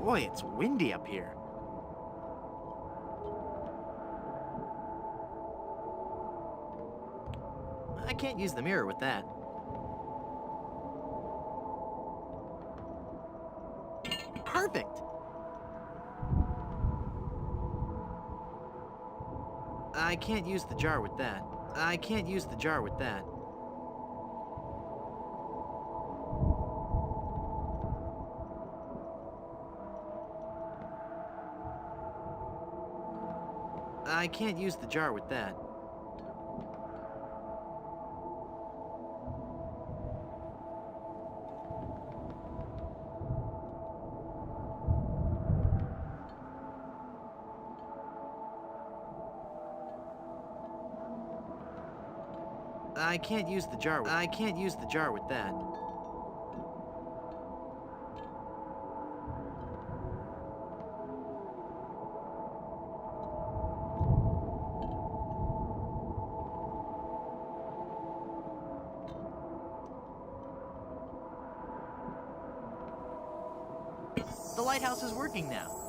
Boy, it's windy up here. I can't use the mirror with that. Perfect! I can't use the jar with that. I can't use the jar with that. I can't use the jar with that. I can't use the jar. I can't use the jar with that. The lighthouse is working now.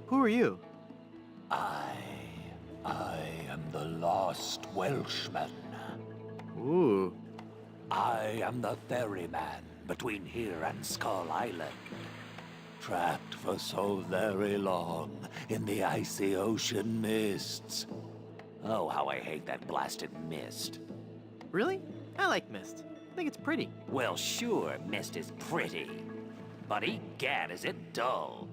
Who are you? I am the lost Welshman. Ooh. I am the ferryman between here and Skull Island. Trapped for so very long in the icy ocean mists. Oh, how I hate that blasted mist. Really? I like mist. I think it's pretty. Well, sure, mist is pretty. But egad, is it dull.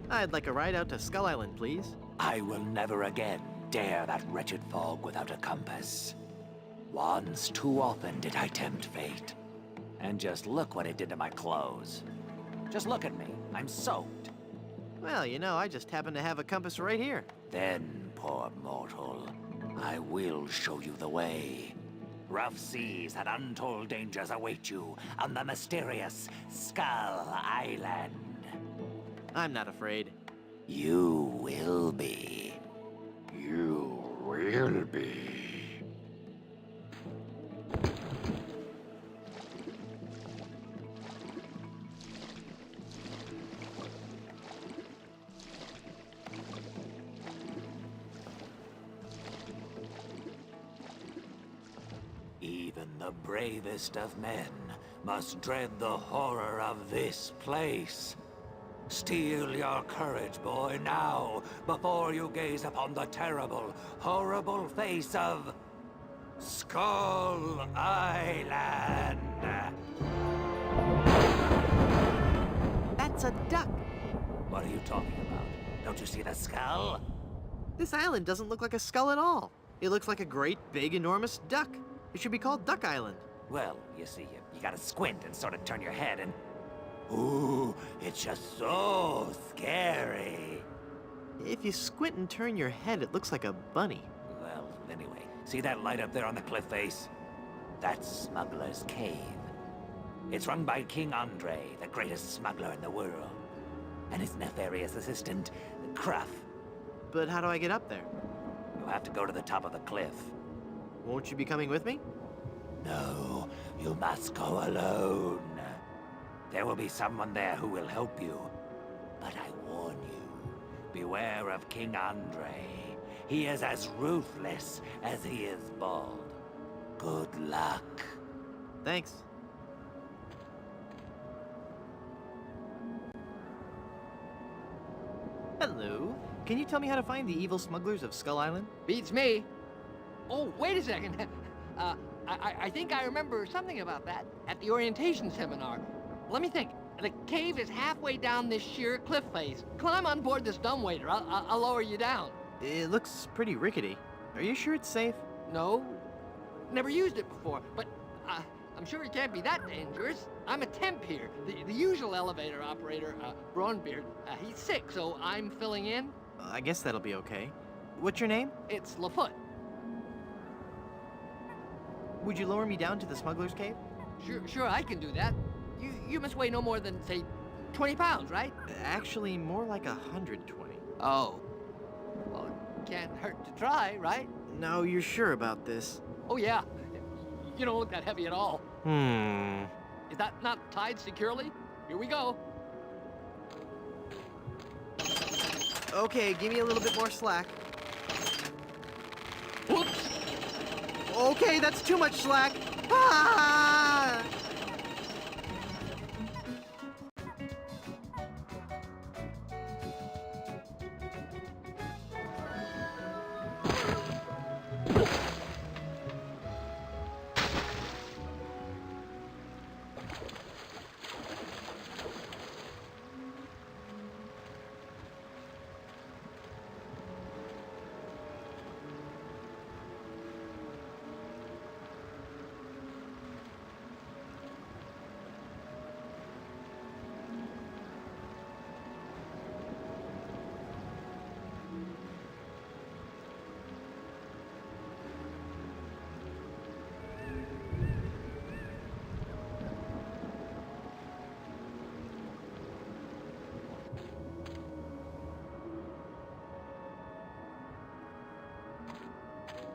I'd like a ride out to Skull Island, please. I will never again dare that wretched fog without a compass. Once too often did I tempt fate. And just look what it did to my clothes. Just look at me. I'm soaked. Well, you know, I just happen to have a compass right here. Then, poor mortal, I will show you the way. Rough seas and untold dangers await you on the mysterious Skull Island. I'm not afraid. You will be. You will be. Even the bravest of men must dread the horror of this place. Steel your courage, boy, now, before you gaze upon the terrible, horrible face of Skull Island. That's a duck. What are you talking about? Don't you see the skull? This island doesn't look like a skull at all. It looks like a great, big, enormous duck. It should be called Duck Island. Well, you see, you gotta squint and sort of turn your head and... Ooh, it's just so scary. If you squint and turn your head, it looks like a bunny. Well, anyway, see that light up there on the cliff face? That's Smuggler's Cave. It's run by King Andre, the greatest smuggler in the world. And his nefarious assistant, Cruff. But how do I get up there? You'll have to go to the top of the cliff. Won't you be coming with me? No, you must go alone. There will be someone there who will help you. But I warn you, beware of King Andre. He is as ruthless as he is bald. Good luck. Thanks. Hello. Can you tell me how to find the evil smugglers of Skull Island? Beats me. Oh, wait a second. I think I remember something about that at the orientation seminar. Let me think. The cave is halfway down this sheer cliff face. Climb on board this dumbwaiter. I'll lower you down. It looks pretty rickety. Are you sure it's safe? No. Never used it before, but I'm sure it can't be that dangerous. I'm a temp here. The usual elevator operator, Braunbeard, he's sick, so I'm filling in. I guess that'll be okay. What's your name? It's Lafoot. Would you lower me down to the smuggler's cave? Sure, I can do that. You must weigh no more than, say, 20 pounds, right? Actually, more like 120. Oh. Well, it can't hurt to try, right? Now, you're sure about this? Oh, yeah. You don't look that heavy at all. Is that not tied securely? Here we go. Okay, give me a little bit more slack. Whoops! Okay, that's too much slack. Ah!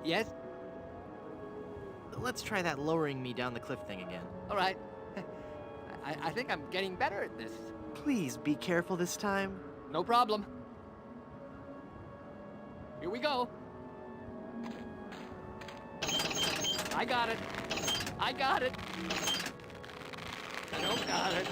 Yes? Let's try that lowering me down the cliff thing again. All right. I think I'm getting better at this. Please be careful this time. No problem. Here we go. I got it. I got it. I don't got it.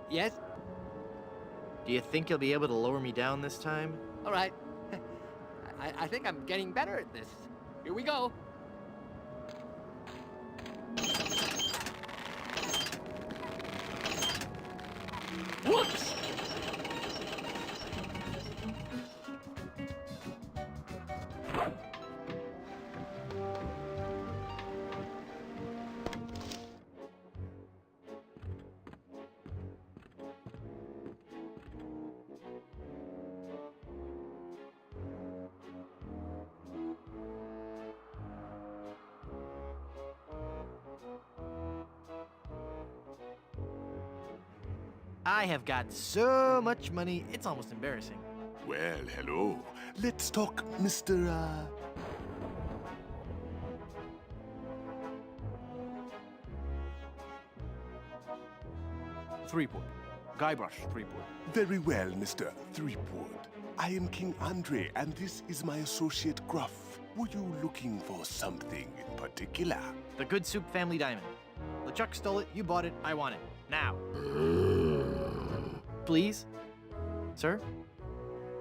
Yes? Do you think you'll be able to lower me down this time? All right. I think I'm getting better at this. Here we go. Whoops! I have got so much money, it's almost embarrassing. Well, hello. Let's talk, Mr. Threepwood. Guybrush Threepwood. Very well, Mr. Threepwood. I am King Andre, and this is my associate Gruff. Were you looking for something in particular? The Good Soup Family Diamond. LeChuck stole it, you bought it, I want it. Now. Please? Sir?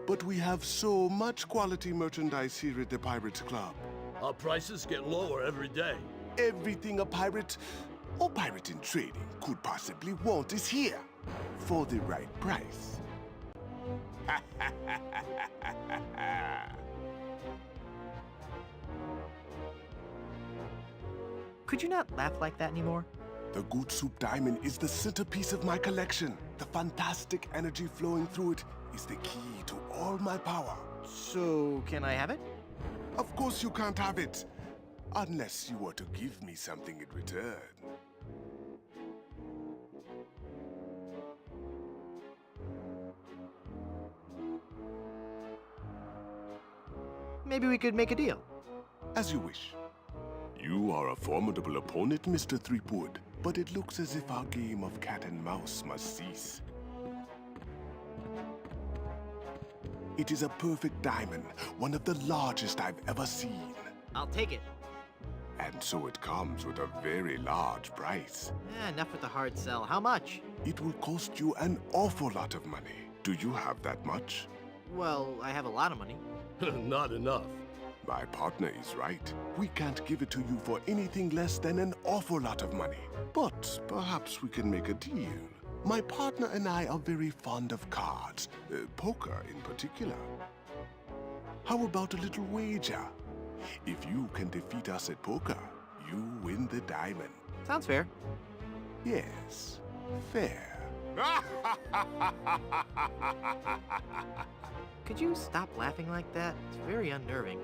But we have so much quality merchandise here at the Pirates Club. Our prices get lower every day. Everything a pirate or pirate in training could possibly want is here for the right price. Could you not laugh like that anymore? The Good Soup Diamond is the centerpiece of my collection. The fantastic energy flowing through it is the key to all my power. So, can I have it? Of course you can't have it, unless you were to give me something in return. Maybe we could make a deal. As you wish. You are a formidable opponent, Mr. Threepwood, but it looks as if our game of cat and mouse must cease. It is a perfect diamond, one of the largest I've ever seen. I'll take it. And so it comes with a very large price. Enough with the hard sell. How much? It will cost you an awful lot of money. Do you have that much? Well, I have a lot of money. Not enough. My partner is right. We can't give it to you for anything less than an awful lot of money. But perhaps we can make a deal. My partner and I are very fond of cards, poker in particular. How about a little wager? If you can defeat us at poker, you win the diamond. Sounds fair. Yes, fair. Could you stop laughing like that? It's very unnerving.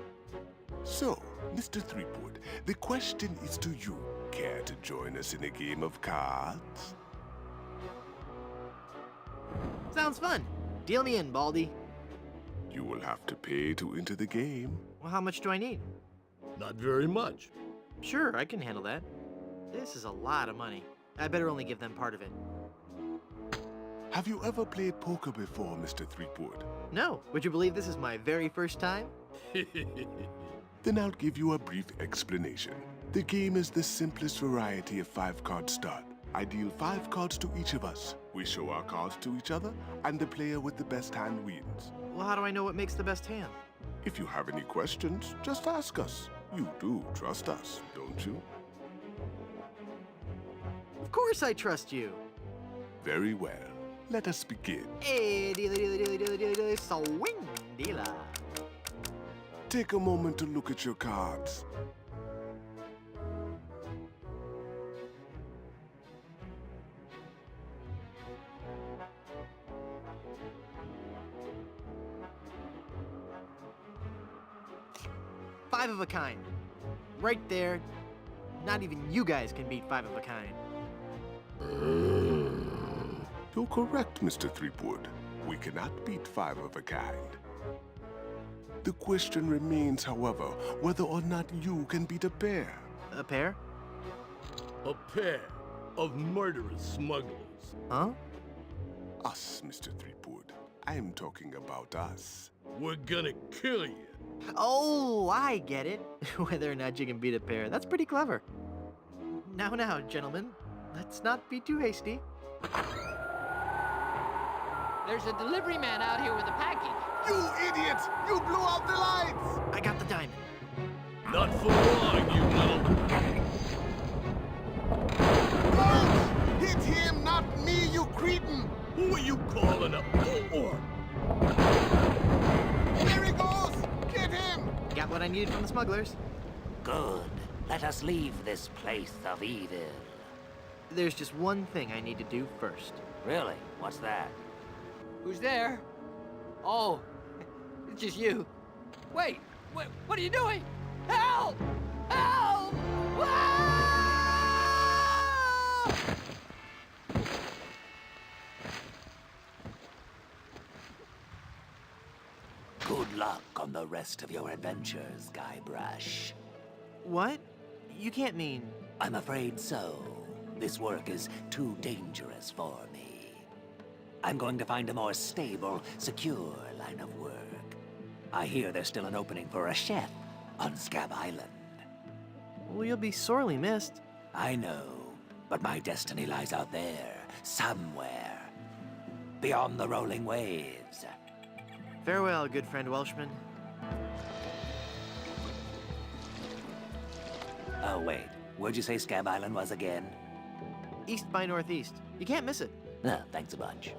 So, Mr. Threepwood, the question is to you. Care to join us in a game of cards? Sounds fun. Deal me in, Baldy. You will have to pay to enter the game. Well, how much do I need? Not very much. Sure, I can handle that. This is a lot of money. I better only give them part of it. Have you ever played poker before, Mr. Threepwood? No. Would you believe this is my very first time? Then I'll give you a brief explanation. The game is the simplest variety of 5-card start. I deal 5 cards to each of us. We show our cards to each other, and the player with the best hand wins. Well, how do I know what makes the best hand? If you have any questions, just ask us. You do trust us, don't you? Of course I trust you. Very well. Let us begin. Hey, dealer, dealer, dealer, dealer, dealer, dealer, swing, dealer. Take a moment to look at your cards. Five of a kind. Right there. Not even you guys can beat 5 of a kind. You're correct, Mr. Threepwood. We cannot beat 5 of a kind. The question remains, however, whether or not you can beat a pair. A pair? A pair of murderous smugglers. Huh? Us, Mr. Threepwood. I am talking about us. We're gonna kill you. Oh, I get it. Whether or not you can beat a pair. That's pretty clever. Now, gentlemen. Let's not be too hasty. There's a delivery man out here with a package. You idiot! You blew out the lights! I got the diamond. Not for long, you little... Don't! Hit him, not me, you cretin! Who are you calling a whore? There he goes! Get him! Got what I needed from the smugglers. Good. Let us leave this place of evil. There's just one thing I need to do first. Really? What's that? Who's there? Oh, it's just you. Wait, what are you doing? Help! Help! Ah! Good luck on the rest of your adventures, Guybrush. What? You can't mean... I'm afraid so. This work is too dangerous for me. I'm going to find a more stable, secure line of work. I hear there's still an opening for a chef on Scab Island. Well, you'll be sorely missed. I know, but my destiny lies out there, somewhere. Beyond the rolling waves. Farewell, good friend Welshman. Oh, wait. Where'd you say Scab Island was again? East by northeast. You can't miss it. Ah, thanks a bunch.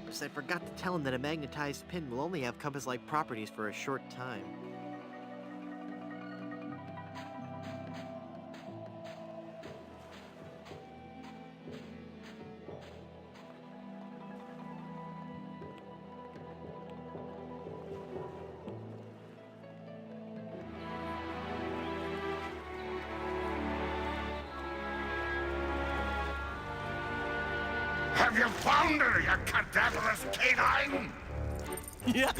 Whoops, I forgot to tell him that a magnetized pin will only have compass-like properties for a short time. Have you found her, you cadaverous canine? Yeah,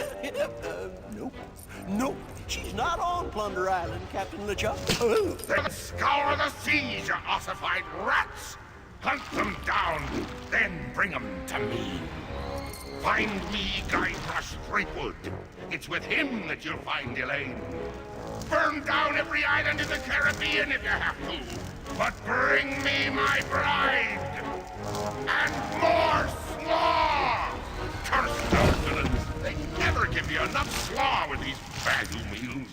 nope. Nope, she's not on Plunder Island, Captain LeChuck. Then scour the seas, you ossified rats! Hunt them down, then bring them to me. Find me Guybrush Threepwood. It's with him that you'll find Elaine. Burn down every island in the Caribbean if you have to. But bring me my bride! And more slaw! Curse those villains! They never give you enough slaw with these value meals.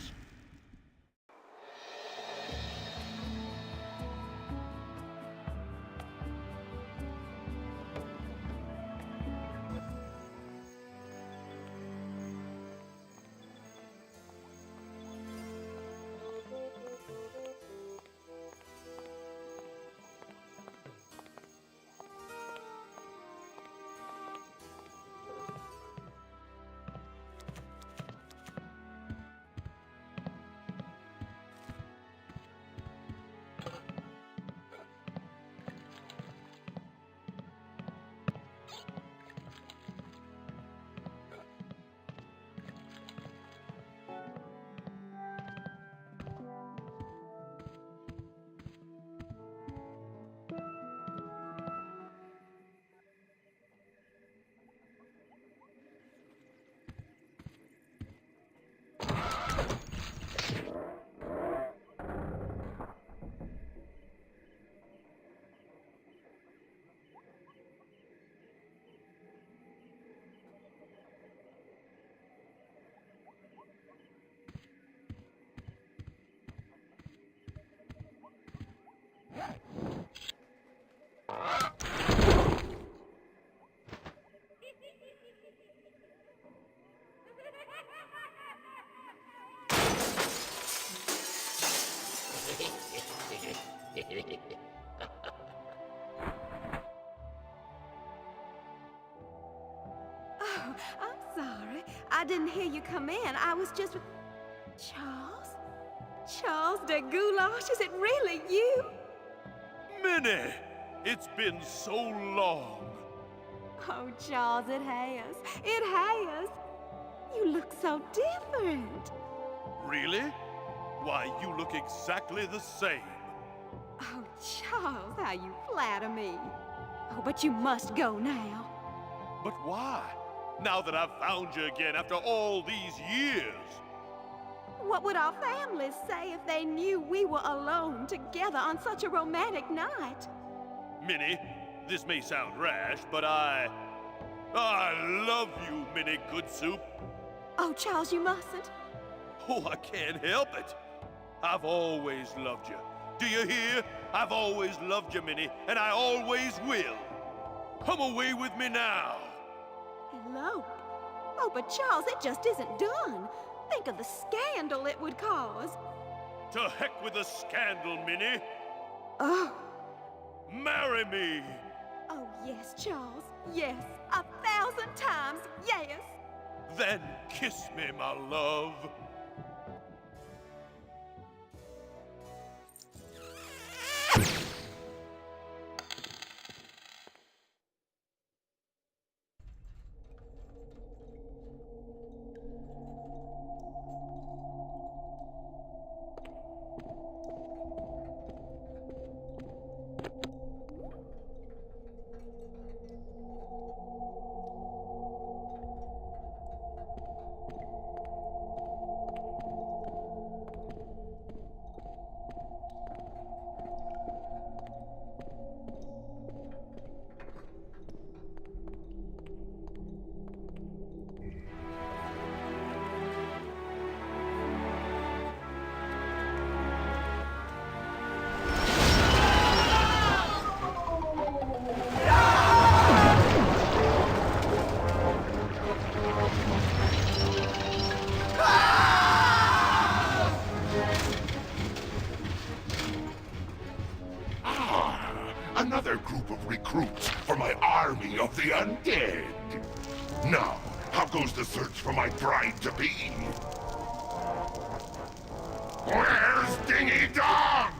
Oh, I'm sorry. I didn't hear you come in. I was just... Charles? Charles de Goulash, is it really you? Minnie! It's been so long. Oh, Charles, it has. It has. You look so different. Really? Why, you look exactly the same. Oh, Charles, how you flatter me. Oh, but you must go now. But why? Now that I've found you again after all these years. What would our families say if they knew we were alone together on such a romantic night? Minnie, this may sound rash, but I love you, Minnie Goodsoup. Oh, Charles, you mustn't. Oh, I can't help it. I've always loved you. Do you hear? I've always loved you, Minnie, and I always will. Come away with me now. Elope? Oh, but Charles, it just isn't done. Think of the scandal it would cause. To heck with the scandal, Minnie. Oh. Marry me. Oh, yes, Charles. Yes. 1,000 times yes. Then kiss me, my love. undead. Now, how goes the search for my bride-to-be? Where's Dingy Dog?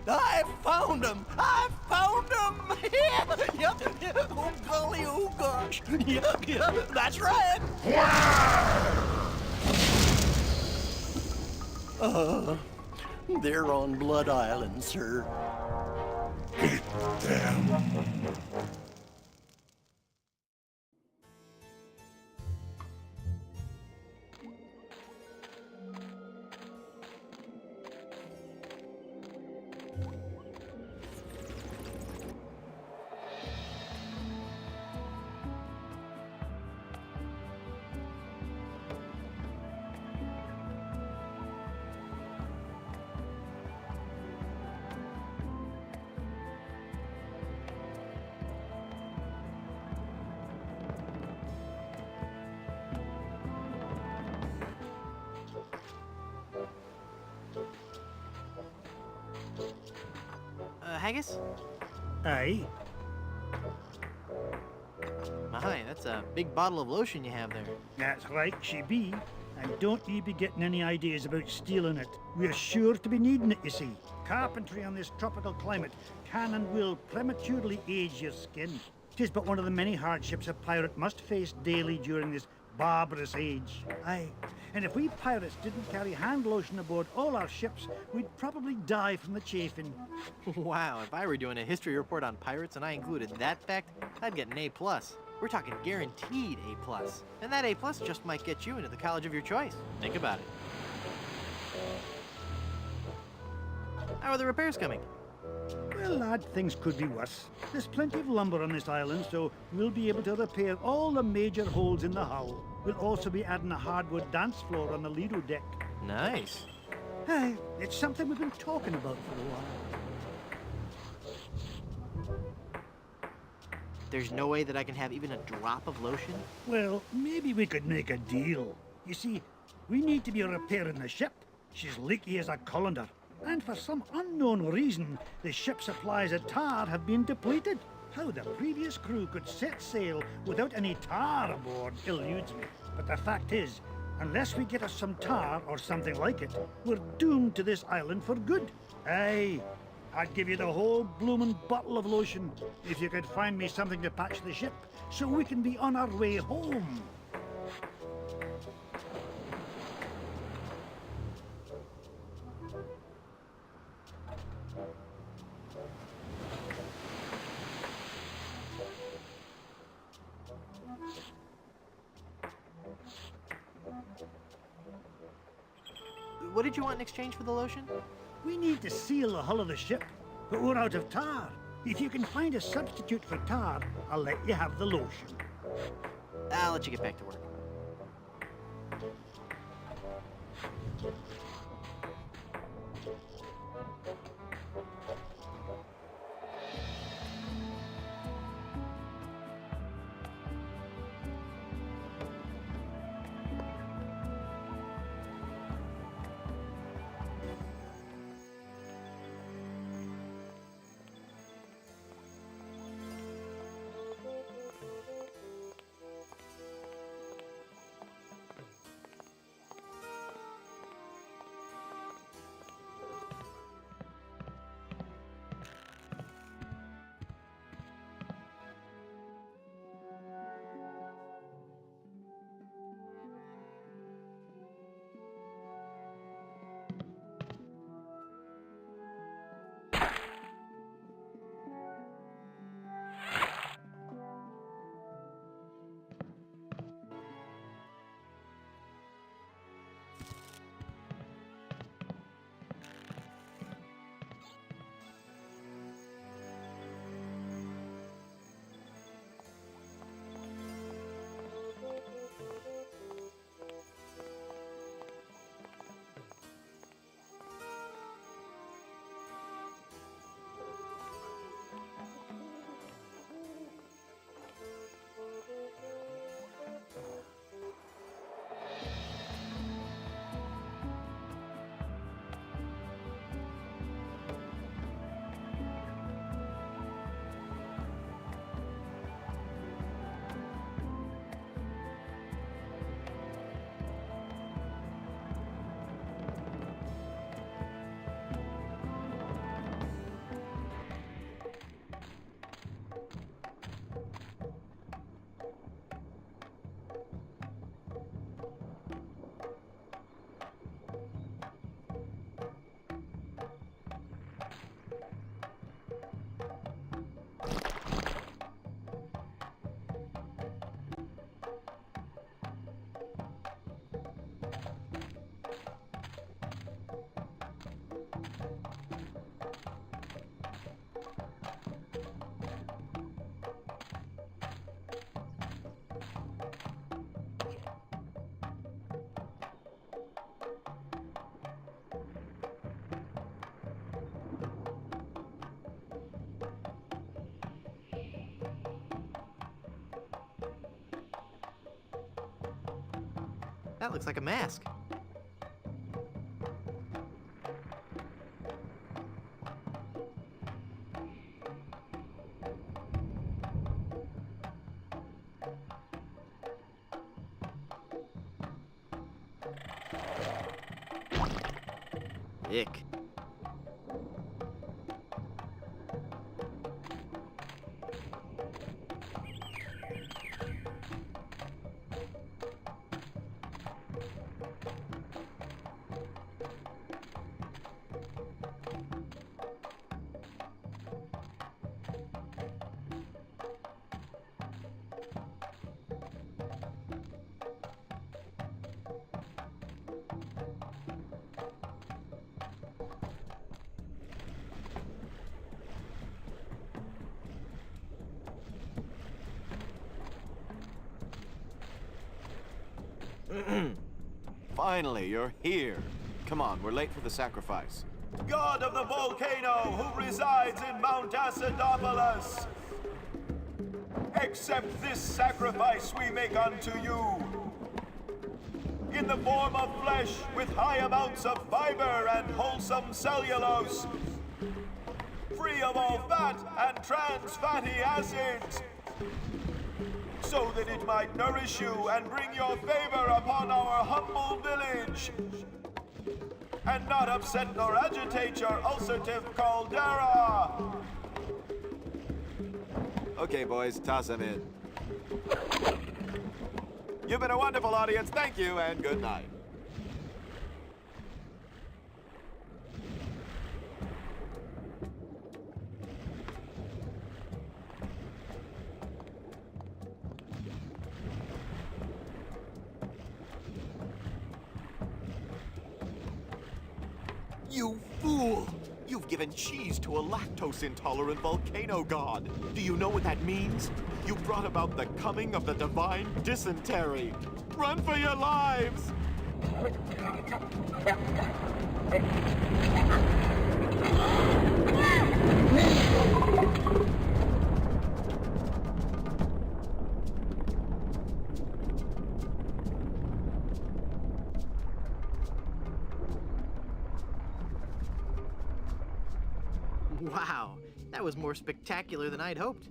I found him! I found him! Yep. Oh, golly, oh, gosh. Yep, that's right. They're on Blood Island, sir. Hit them. Haggis? Aye. My, that's a big bottle of lotion you have there. That's right, she be. And don't you be getting any ideas about stealing it. We're sure to be needing it, you see. Carpentry on this tropical climate can and will prematurely age your skin. 'Tis but one of the many hardships a pirate must face daily during this barbarous age. Aye, and if we pirates didn't carry hand lotion aboard all our ships, we'd probably die from the chafing. Wow, if I were doing a history report on pirates and I included that fact, I'd get an A+. We're talking guaranteed A+. And that A+ just might get you into the college of your choice. Think about it. How are the repairs coming? Well, lad, things could be worse. There's plenty of lumber on this island, so we'll be able to repair all the major holes in the hull. We'll also be adding a hardwood dance floor on the Lido deck. Nice. Hey, it's something we've been talking about for a while. There's no way that I can have even a drop of lotion? Well, maybe we could make a deal. You see, we need to be repairing the ship. She's leaky as a colander. And for some unknown reason, the ship's supplies of tar have been depleted. How the previous crew could set sail without any tar aboard eludes me. But the fact is, unless we get us some tar or something like it, we're doomed to this island for good. Aye, I'd give you the whole bloomin' bottle of lotion if you could find me something to patch the ship so we can be on our way home. What did you want in exchange for the lotion? We need to seal the hull of the ship, but we're out of tar. If you can find a substitute for tar, I'll let you have the lotion. I'll let you get back to work. That looks like a mask. Ick. Finally, you're here. Come on, we're late for the sacrifice. God of the volcano who resides in Mount Acidopolis, accept this sacrifice we make unto you. In the form of flesh with high amounts of fiber and wholesome cellulose, free of all fat and trans fatty acids, so that it might nourish you and bring your favor upon our humble village, and not upset nor agitate your ulcerative caldera. Okay, boys, toss them in. You've been a wonderful audience. Thank you, and good night. You fool! You've given cheese to a lactose-intolerant volcano god. Do you know what that means? You brought about the coming of the divine dysentery. Run for your lives! Wow, that was more spectacular than I'd hoped.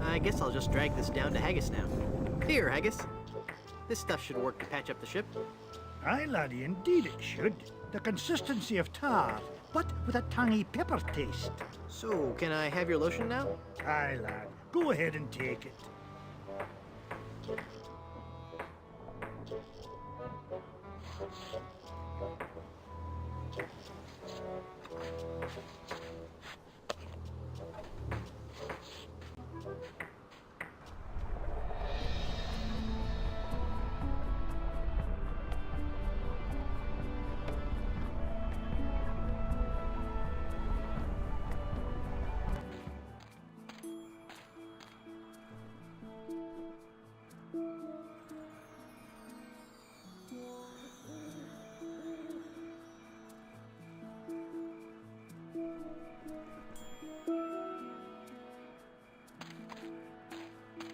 I guess I'll just drag this down to Haggis now. Here, Haggis. This stuff should work to patch up the ship. Aye, laddie, indeed it should. The consistency of tar, but with a tangy pepper taste. So, can I have your lotion now? Aye, lad. Go ahead and take it.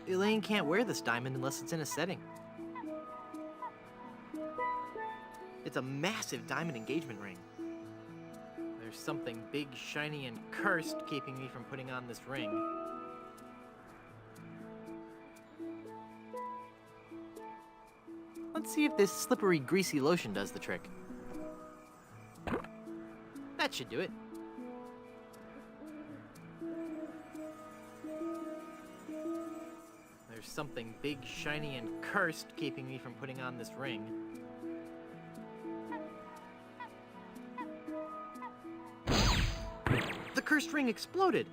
Elaine can't wear this diamond unless it's in a setting. It's a massive diamond engagement ring. There's something big, shiny, and cursed keeping me from putting on this ring. Let's see if this slippery, greasy lotion does the trick. That should do it. There's something big, shiny, and cursed keeping me from putting on this ring. The cursed ring exploded!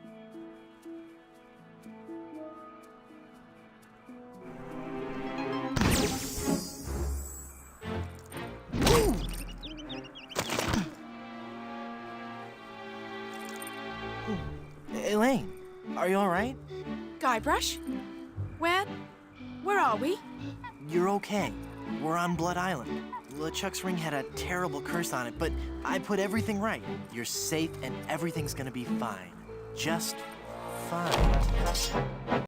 Elaine, are you alright? Guybrush? Where are we? You're okay. We're on Blood Island. LeChuck's ring had a terrible curse on it, but I put everything right. You're safe and everything's gonna be fine. Just fine.